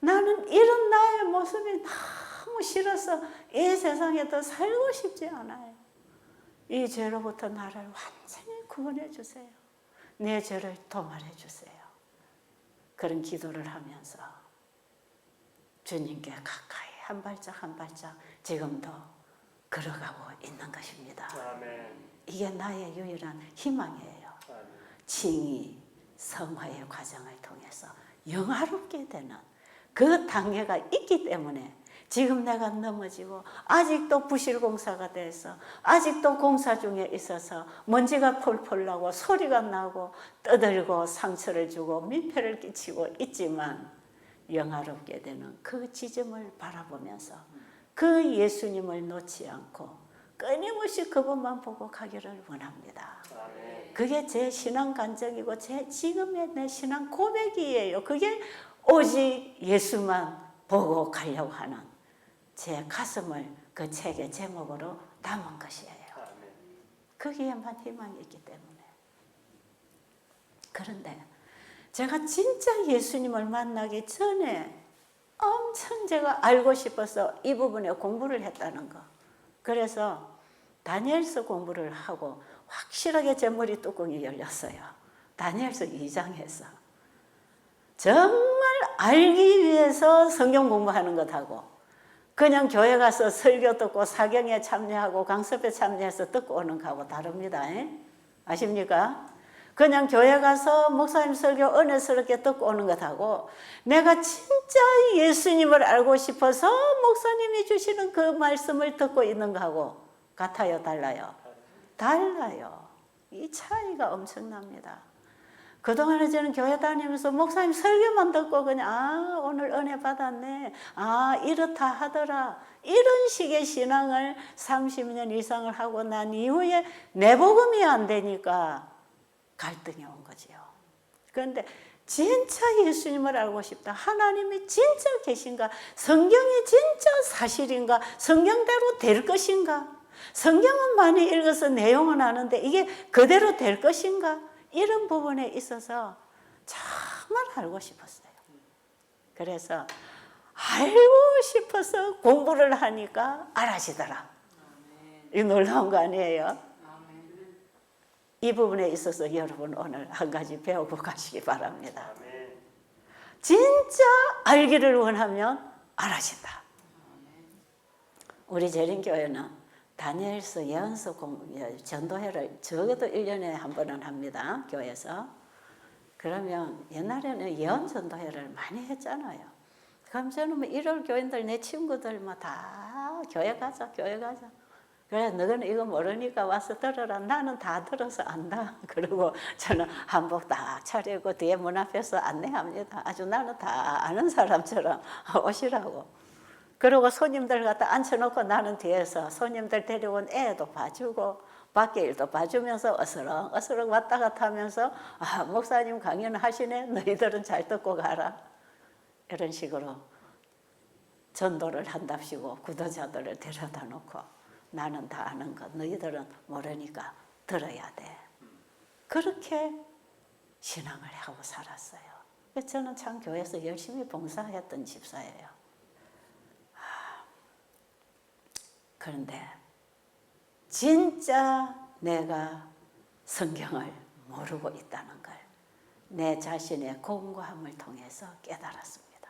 나는 이런 나의 모습이 너무 싫어서 이 세상에 더 살고 싶지 않아요. 이 죄로부터 나를 완전히 구원해 주세요. 내 죄를 도말해 주세요. 그런 기도를 하면서 주님께 가까이 한 발짝 한 발짝 지금도 걸어가고 있는 것입니다. 아멘. 이게 나의 유일한 희망이에요. 아멘. 칭의, 성화의 과정을 통해서 영화롭게 되는 그 단계가 있기 때문에 지금 내가 넘어지고 아직도 부실공사가 돼서 아직도 공사 중에 있어서 먼지가 폴폴 나고 소리가 나고 떠들고 상처를 주고 민폐를 끼치고 있지만 영화롭게 되는 그 지점을 바라보면서 그 예수님을 놓지 않고 끊임없이 그것만 보고 가기를 원합니다. 아멘. 그게 제 신앙 간증이고 제 지금의 내 신앙 고백이에요. 그게 오직 예수만 보고 가려고 하는 제 가슴을 그 책의 제목으로 담은 것이에요. 아멘. 거기에만 희망이 있기 때문에. 그런데 제가 진짜 예수님을 만나기 전에 엄청 제가 알고 싶어서 이 부분에 공부를 했다는 거. 그래서 다니엘서 공부를 하고 확실하게 제 머리 뚜껑이 열렸어요. 다니엘서 2장에서. 정말 알기 위해서 성경 공부하는 것하고 그냥 교회 가서 설교 듣고 사경에 참여하고 강습에 참여해서 듣고 오는 거하고 다릅니다. 아십니까? 그냥 교회 가서 목사님 설교 은혜스럽게 듣고 오는 것하고 내가 진짜 예수님을 알고 싶어서 목사님이 주시는 그 말씀을 듣고 있는 거하고 같아요? 달라요? 달라요. 이 차이가 엄청납니다. 그동안에 저는 교회 다니면서 목사님 설교만 듣고 그냥 오늘 은혜 받았네. 이렇다 하더라. 이런 식의 신앙을 30년 이상을 하고 난 이후에 내복음이 안 되니까 갈등이 온 거지요. 그런데 진짜 예수님을 알고 싶다. 하나님이 진짜 계신가? 성경이 진짜 사실인가? 성경대로 될 것인가? 성경은 많이 읽어서 내용은 아는데 이게 그대로 될 것인가? 이런 부분에 있어서 정말 알고 싶었어요. 그래서 알고 싶어서 공부를 하니까 알아지더라. 이 놀라운 거 아니에요? 이 부분에 있어서 여러분 오늘 한 가지 배우고 가시기 바랍니다. 진짜 알기를 원하면 알아진다. 우리 재림교회는 다니엘서 예언서 전도회를 적어도 1년에 한 번은 합니다. 교회에서. 그러면 옛날에는 예언 전도회를 많이 했잖아요. 그럼 저는 1월 교인들 내 친구들 다 교회 가자. 그래 너는 이거 모르니까 와서 들어라. 나는 다 들어서 안다. 그리고 저는 한복 딱 차리고 뒤에 문 앞에서 안내합니다. 아주 나는 다 아는 사람처럼 오시라고. 그리고 손님들 갖다 앉혀놓고 나는 뒤에서 손님들 데려온 애도 봐주고 밖에 일도 봐주면서 어스렁 왔다 갔다 하면서 목사님 강연 하시네. 너희들은 잘 듣고 가라. 이런 식으로 전도를 한답시고 구도자들을 데려다 놓고 나는 다 아는 것 너희들은 모르니까 들어야 돼. 그렇게 신앙을 하고 살았어요. 저는 참 교회에서 열심히 봉사했던 집사예요. 그런데 진짜 내가 성경을 모르고 있다는 걸 내 자신의 공고함을 통해서 깨달았습니다.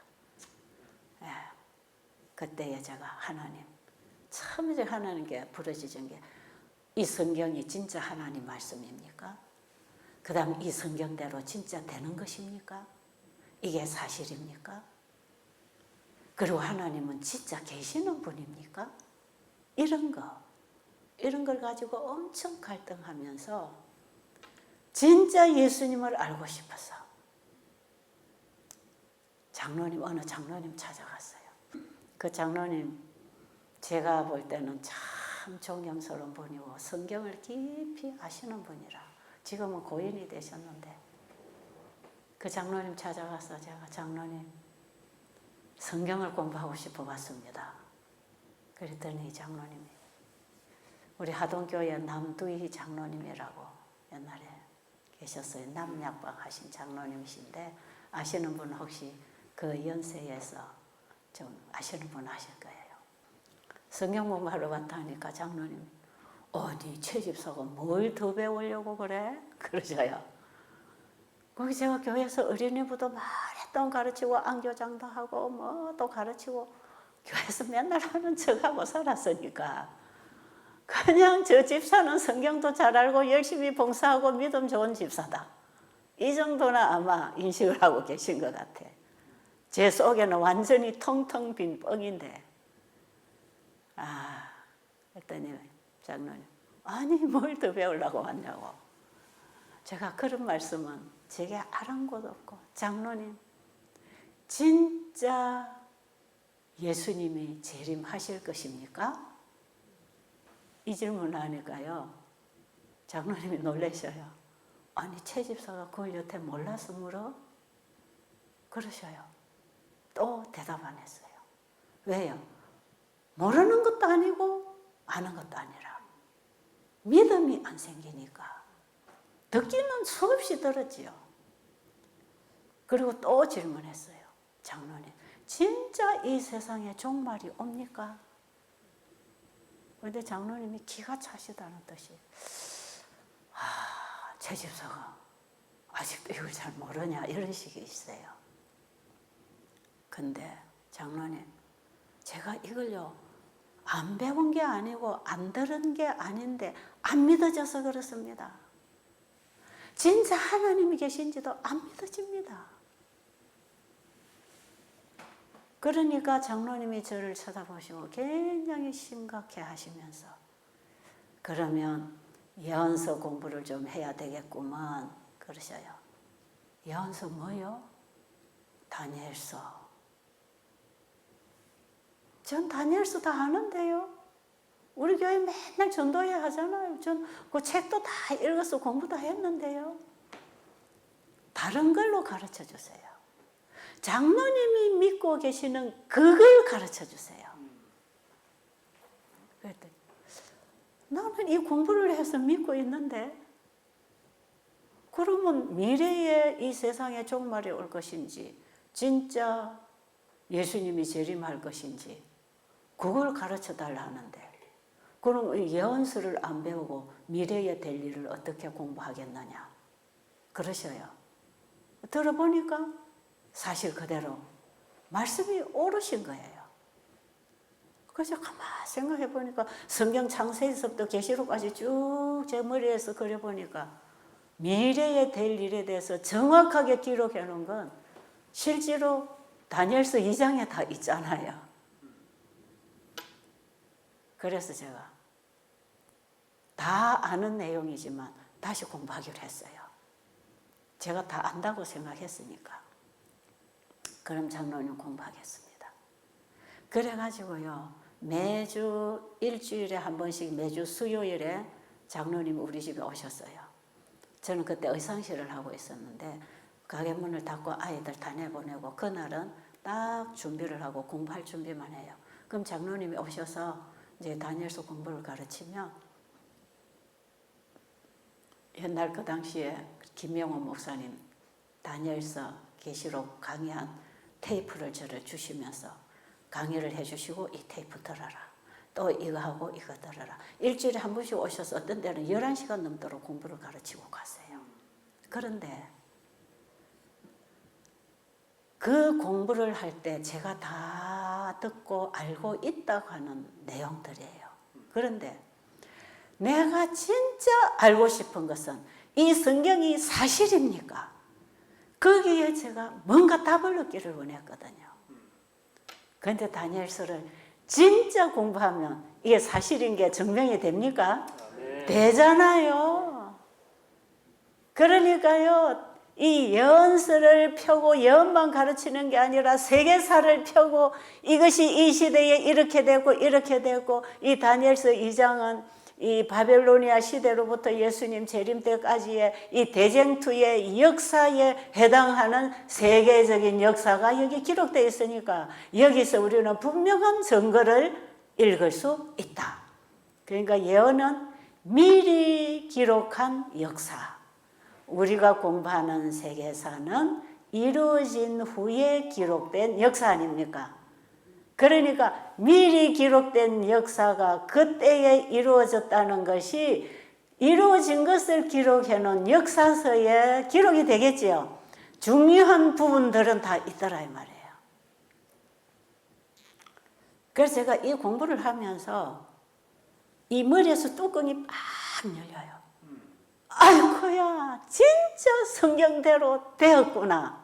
그때에 제가 하나님, 참 이제 하나님께 부르짖은 게 이 성경이 진짜 하나님 말씀입니까? 그 다음 이 성경대로 진짜 되는 것입니까? 이게 사실입니까? 그리고 하나님은 진짜 계시는 분입니까? 이런 걸 가지고 엄청 갈등하면서 진짜 예수님을 알고 싶어서 어느 장로님 찾아갔어요. 그 장로님 제가 볼 때는 참 존경스러운 분이고 성경을 깊이 아시는 분이라 지금은 고인이 되셨는데 그 장로님 찾아가서 제가 장로님 성경을 공부하고 싶어 왔습니다. 그랬더니 이 장로님이 우리 하동교회 남두희 장로님이라고 옛날에 계셨어요. 남약방 하신 장로님이신데 아시는 분 혹시 그 연세에서 좀 아시는 분 아실 거예요. 성경 공부하러 왔다 하니까 장로님이 네 채집사가 뭘 더 배우려고 그래? 그러셔요. 거기 제가 교회에서 어린이부도 많이 가르치고 안교장도 하고 뭐 또 가르치고 교회에서 맨날 하는 척하고 살았으니까 그냥 저 집사는 성경도 잘 알고 열심히 봉사하고 믿음 좋은 집사다. 이 정도나 아마 인식을 하고 계신 것 같아. 제 속에는 완전히 텅텅 빈 뻥인데 그랬더니 장로님 아니 뭘 더 배우려고 왔냐고. 제가 그런 말씀은 제게 아랑곳 없고 장로님 진짜 예수님이 재림하실 것입니까? 이 질문을 하니까요. 장로님이 놀라셔요. 아니 채집사가 그걸 여태 몰라서 물어? 그러셔요. 또 대답 안 했어요. 왜요? 모르는 것도 아니고 아는 것도 아니라 믿음이 안 생기니까 듣기는 수없이 들었지요. 그리고 또 질문했어요. 장로님 진짜 이 세상에 종말이 옵니까? 그런데 장로님이 기가 차시다는 듯이 채집사가 아직도 이걸 잘 모르냐 이런 식이 있어요. 근데 장로님 제가 이걸요 안 배운 게 아니고 안 들은 게 아닌데 안 믿어져서 그렇습니다. 진짜 하나님이 계신지도 안 믿어집니다. 그러니까 장로님이 저를 쳐다보시고 굉장히 심각해 하시면서 그러면 예언서 공부를 좀 해야 되겠구만 그러셔요. 예언서 뭐요? 다니엘서. 전 다니엘서 다 아는데요. 우리 교회 맨날 전도회 하잖아요. 전 그 책도 다 읽어서 공부 다 했는데요. 다른 걸로 가르쳐 주세요. 장로님이 믿고 계시는 그걸 가르쳐 주세요. 그랬더니 나는 이 공부를 해서 믿고 있는데 그러면 미래에 이 세상에 종말이 올 것인지 진짜 예수님이 재림할 것인지 그걸 가르쳐 달라 하는데 그럼 예언서를 안 배우고 미래에 될 일을 어떻게 공부하겠느냐 그러셔요. 들어보니까 사실 그대로 말씀이 옳으신 거예요. 그래서 가만히 생각해 보니까 성경 창세기서부터 계시록까지 쭉 제 머리에서 그려보니까 미래에 될 일에 대해서 정확하게 기록해 놓은 건 실제로 다니엘서 2장에 다 있잖아요. 그래서 제가 다 아는 내용이지만 다시 공부하기로 했어요. 제가 다 안다고 생각했으니까. 그럼 장로님 공부하겠습니다. 그래가지고요. 매주 일주일에 한 번씩 매주 수요일에 장로님이 우리 집에 오셨어요. 저는 그때 의상실을 하고 있었는데 가게 문을 닫고 아이들 다 내보내고 그날은 딱 준비를 하고 공부할 준비만 해요. 그럼 장로님이 오셔서 이제 다니엘서 공부를 가르치면 옛날 그 당시에 김명호 목사님 다니엘서 계시록 강의한 테이프를 저를 주시면서 강의를 해주시고 이 테이프 들어라. 또 이거 하고 이거 들어라. 일주일에 한 번씩 오셔서 어떤 때는 11시간 넘도록 공부를 가르치고 가세요. 그런데 그 공부를 할 때 제가 다 듣고 알고 있다고 하는 내용들이에요. 그런데 내가 진짜 알고 싶은 것은 이 성경이 사실입니까? 거기에 제가 뭔가 답을 얻기를 원했거든요. 그런데 다니엘서를 진짜 공부하면 이게 사실인 게 증명이 됩니까? 네. 되잖아요. 그러니까요. 이 예언서를 펴고 예언만 가르치는 게 아니라 세계사를 펴고 이것이 이 시대에 이렇게 되고 이렇게 되고 이 다니엘서 2장은 이 바벨로니아 시대로부터 예수님 재림 때까지의 이 대쟁투의 역사에 해당하는 세계적인 역사가 여기 기록되어 있으니까 여기서 우리는 분명한 증거를 읽을 수 있다. 그러니까 예언은 미리 기록한 역사. 우리가 공부하는 세계사는 이루어진 후에 기록된 역사 아닙니까? 그러니까 미리 기록된 역사가 그때에 이루어졌다는 것이 이루어진 것을 기록해 놓은 역사서에 기록이 되겠지요. 중요한 부분들은 다 있더라 이 말이에요. 그래서 제가 이 공부를 하면서 이 머리에서 뚜껑이 막 열려요. 아이고야, 진짜 성경대로 되었구나.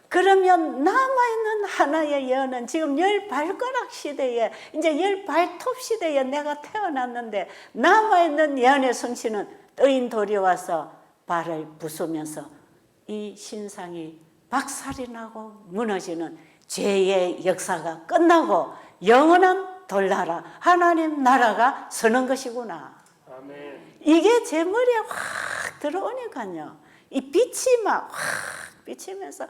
그러면 남아있는 하나의 예언은 지금 10발가락 시대에, 이제 10발톱 시대에 내가 태어났는데 남아있는 예언의 성취는 떠인 돌이 와서 발을 부수면서 이 신상이 박살이 나고 무너지는 죄의 역사가 끝나고 영원한 돌나라, 하나님 나라가 서는 것이구나. 아멘. 이게 제 머리에 확 들어오니까요. 이 빛이 막 확 비치면서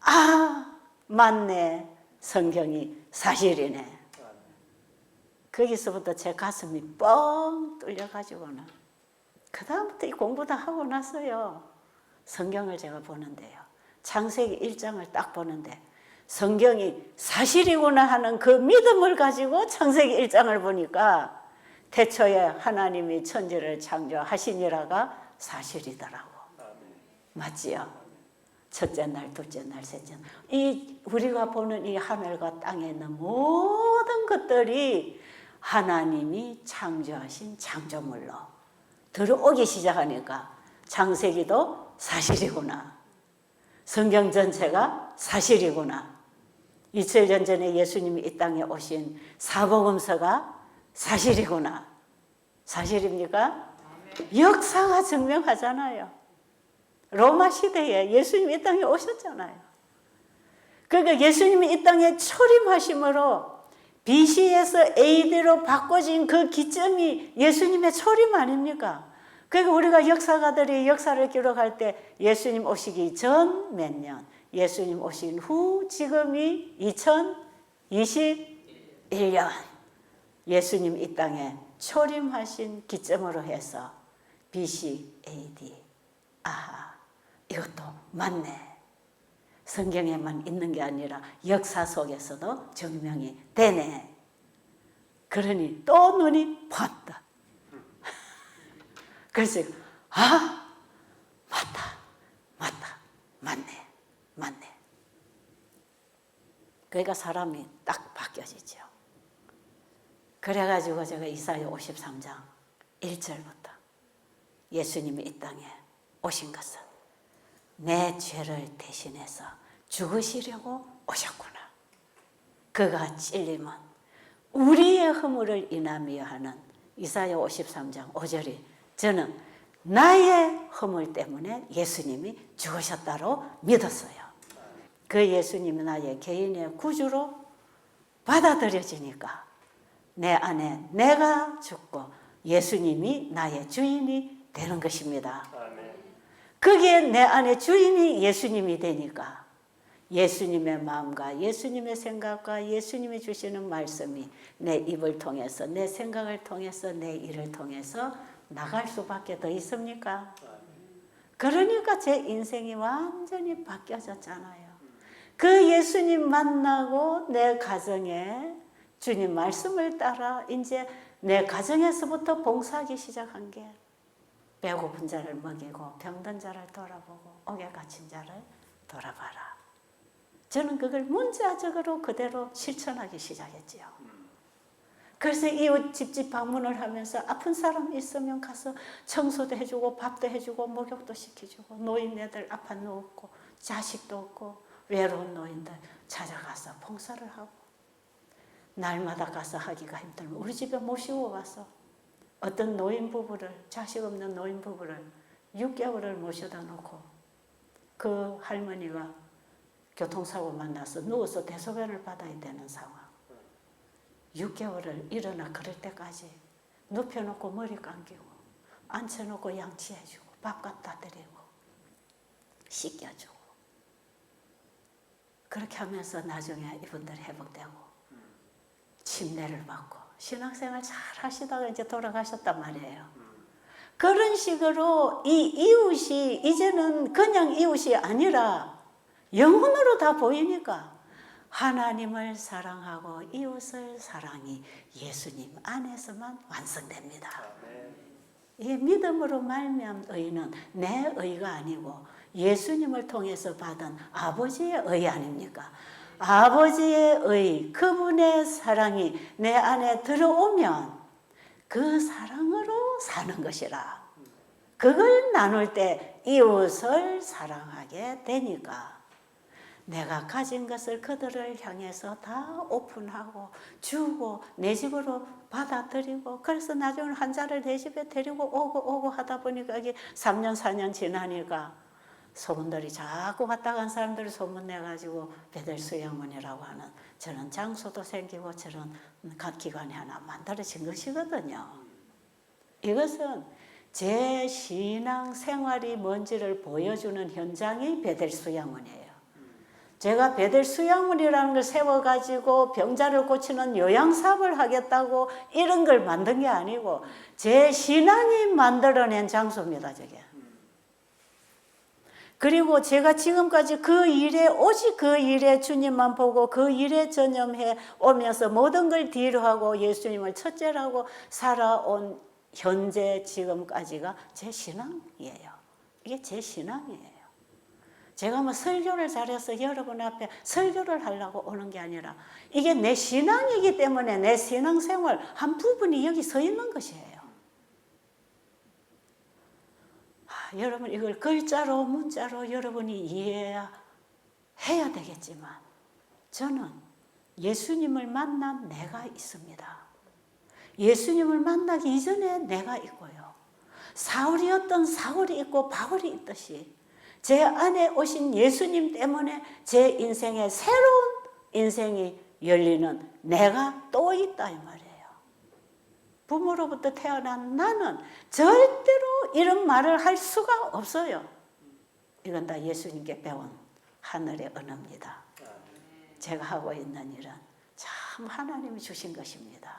아, 맞네. 성경이 사실이네. 거기서부터 제 가슴이 뻥 뚫려가지고는 그 다음부터 이 공부 다 하고 났어요. 성경을 제가 보는데요. 창세기 1장을 딱 보는데 성경이 사실이구나 하는 그 믿음을 가지고 창세기 1장을 보니까 태초에 하나님이 천지를 창조하시니라가 사실이더라고. 맞지요? 첫째 날, 둘째 날, 셋째 날. 이 우리가 보는 이 하늘과 땅에 있는 모든 것들이 하나님이 창조하신 창조물로 들어오기 시작하니까 창세기도 사실이구나. 성경 전체가 사실이구나. 2000년 전에 예수님이 이 땅에 오신 사복음서가 사실이구나. 사실입니까? 역사가 증명하잖아요. 로마 시대에 예수님이 이 땅에 오셨잖아요. 그러니까 예수님이 이 땅에 초림하심으로 BC에서 AD로 바꿔진 그 기점이 예수님의 초림 아닙니까? 그러니까 우리가 역사가들이 역사를 기록할 때 예수님 오시기 전 몇 년, 예수님 오신 후 지금이 2021년, 예수님 이 땅에 초림하신 기점으로 해서 BC, AD. 아하, 이것도 맞네. 성경에만 있는 게 아니라 역사 속에서도 증명이 되네. 그러니 또 눈이 번다. 그래서 맞다, 맞네. 그러니까 사람이 딱 바뀌어지죠. 그래가지고 제가 이사야 53장 1절부터 예수님이 이 땅에 오신 것은 내 죄를 대신해서 죽으시려고 오셨구나. 그가 찔림은 우리의 허물을 인하며 하는 이사야 53장 5절이 저는 나의 허물 때문에 예수님이 죽으셨다로 믿었어요. 그 예수님이 나의 개인의 구주로 받아들여지니까 내 안에 내가 죽고 예수님이 나의 주인이 되는 것입니다. 그게 내 안에 주인이 예수님이 되니까 예수님의 마음과 예수님의 생각과 예수님이 주시는 말씀이 내 입을 통해서 내 생각을 통해서 내 일을 통해서 나갈 수밖에 더 있습니까? 그러니까 제 인생이 완전히 바뀌어졌잖아요. 그 예수님 만나고 내 가정에 주님 말씀을 따라 이제 내 가정에서부터 봉사하기 시작한 게 배고픈 자를 먹이고 병든 자를 돌아보고 옥에 갇힌 자를 돌아봐라. 저는 그걸 문자적으로 그대로 실천하기 시작했지요. 그래서 이웃 집집 방문을 하면서 아픈 사람 있으면 가서 청소도 해주고 밥도 해주고 목욕도 시켜주고 노인네들 아파 누웠고 자식도 없고 외로운 노인들 찾아가서 봉사를 하고 날마다 가서 하기가 힘들면 우리 집에 모시고 가서 어떤 노인 부부를 자식 없는 노인 부부를 6개월을 모셔다 놓고 그 할머니가 교통사고 만나서 누워서 대소변을 받아야 되는 상황 6개월을 일어나 그럴 때까지 눕혀놓고 머리 감기고 앉혀놓고 양치해주고 밥 갖다 드리고 씻겨주고 그렇게 하면서 나중에 이분들이 회복되고 침례를 받고 신앙생활 잘 하시다가 이제 돌아가셨단 말이에요. 그런 식으로 이 이웃이 이제는 그냥 이웃이 아니라 영혼으로 다 보이니까 하나님을 사랑하고 이웃을 사랑이 예수님 안에서만 완성됩니다. 이 믿음으로 말미암은 의는 내 의가 아니고 예수님을 통해서 받은 아버지의 의 아닙니까? 아버지의 의, 그분의 사랑이 내 안에 들어오면 그 사랑으로 사는 것이라. 그걸 나눌 때 이웃을 사랑하게 되니까 내가 가진 것을 그들을 향해서 다 오픈하고 주고 내 집으로 받아들이고 그래서 나중에 환자를 내 집에 데리고 오고 하다 보니까 이게 3년 4년 지나니까 소문들이 자꾸 왔다 간 사람들이 소문내가지고 베델수양원이라고 하는 저런 장소도 생기고 저런 기관이 하나 만들어진 것이거든요. 이것은 제 신앙 생활이 뭔지를 보여주는 현장이 베델수양원이에요. 제가 베델수양원이라는 걸 세워가지고 병자를 고치는 요양사업을 하겠다고 이런 걸 만든 게 아니고 제 신앙이 만들어낸 장소입니다. 저게. 그리고 제가 지금까지 그 일에 오직 그 일에 주님만 보고 그 일에 전념해 오면서 모든 걸 뒤로 하고 예수님을 첫째라고 살아온 현재 지금까지가 제 신앙이에요. 이게 제 신앙이에요. 제가 뭐 설교를 잘해서 여러분 앞에 설교를 하려고 오는 게 아니라 이게 내 신앙이기 때문에 내 신앙생활 한 부분이 여기 서 있는 것이에요. 여러분 이걸 글자로 문자로 여러분이 이해해야 되겠지만 저는 예수님을 만난 내가 있습니다. 예수님을 만나기 이전에 내가 있고요. 사울이었던 사울이 있고 바울이 있듯이 제 안에 오신 예수님 때문에 제 인생에 새로운 인생이 열리는 내가 또 있다 이 말이에요. 부모로부터 태어난 나는 절대로 이런 말을 할 수가 없어요. 이건 다 예수님께 배운 하늘의 은혜입니다. 제가 하고 있는 일은 참 하나님이 주신 것입니다.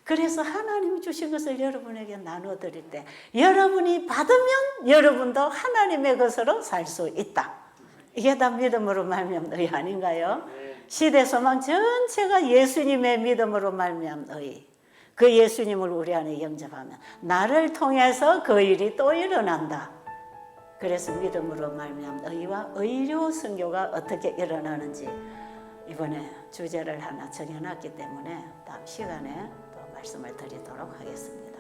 그래서 하나님이 주신 것을 여러분에게 나눠드릴 때 여러분이 받으면 여러분도 하나님의 것으로 살 수 있다. 이게 다 믿음으로 말미암은 의 아닌가요? 시대소망 전체가 예수님의 믿음으로 말미암은 의. 그 예수님을 우리 안에 영접하면 나를 통해서 그 일이 또 일어난다. 그래서 믿음으로 말미암은 의와 의료 선교가 어떻게 일어나는지 이번에 주제를 하나 정해놨기 때문에 다음 시간에 또 말씀을 드리도록 하겠습니다.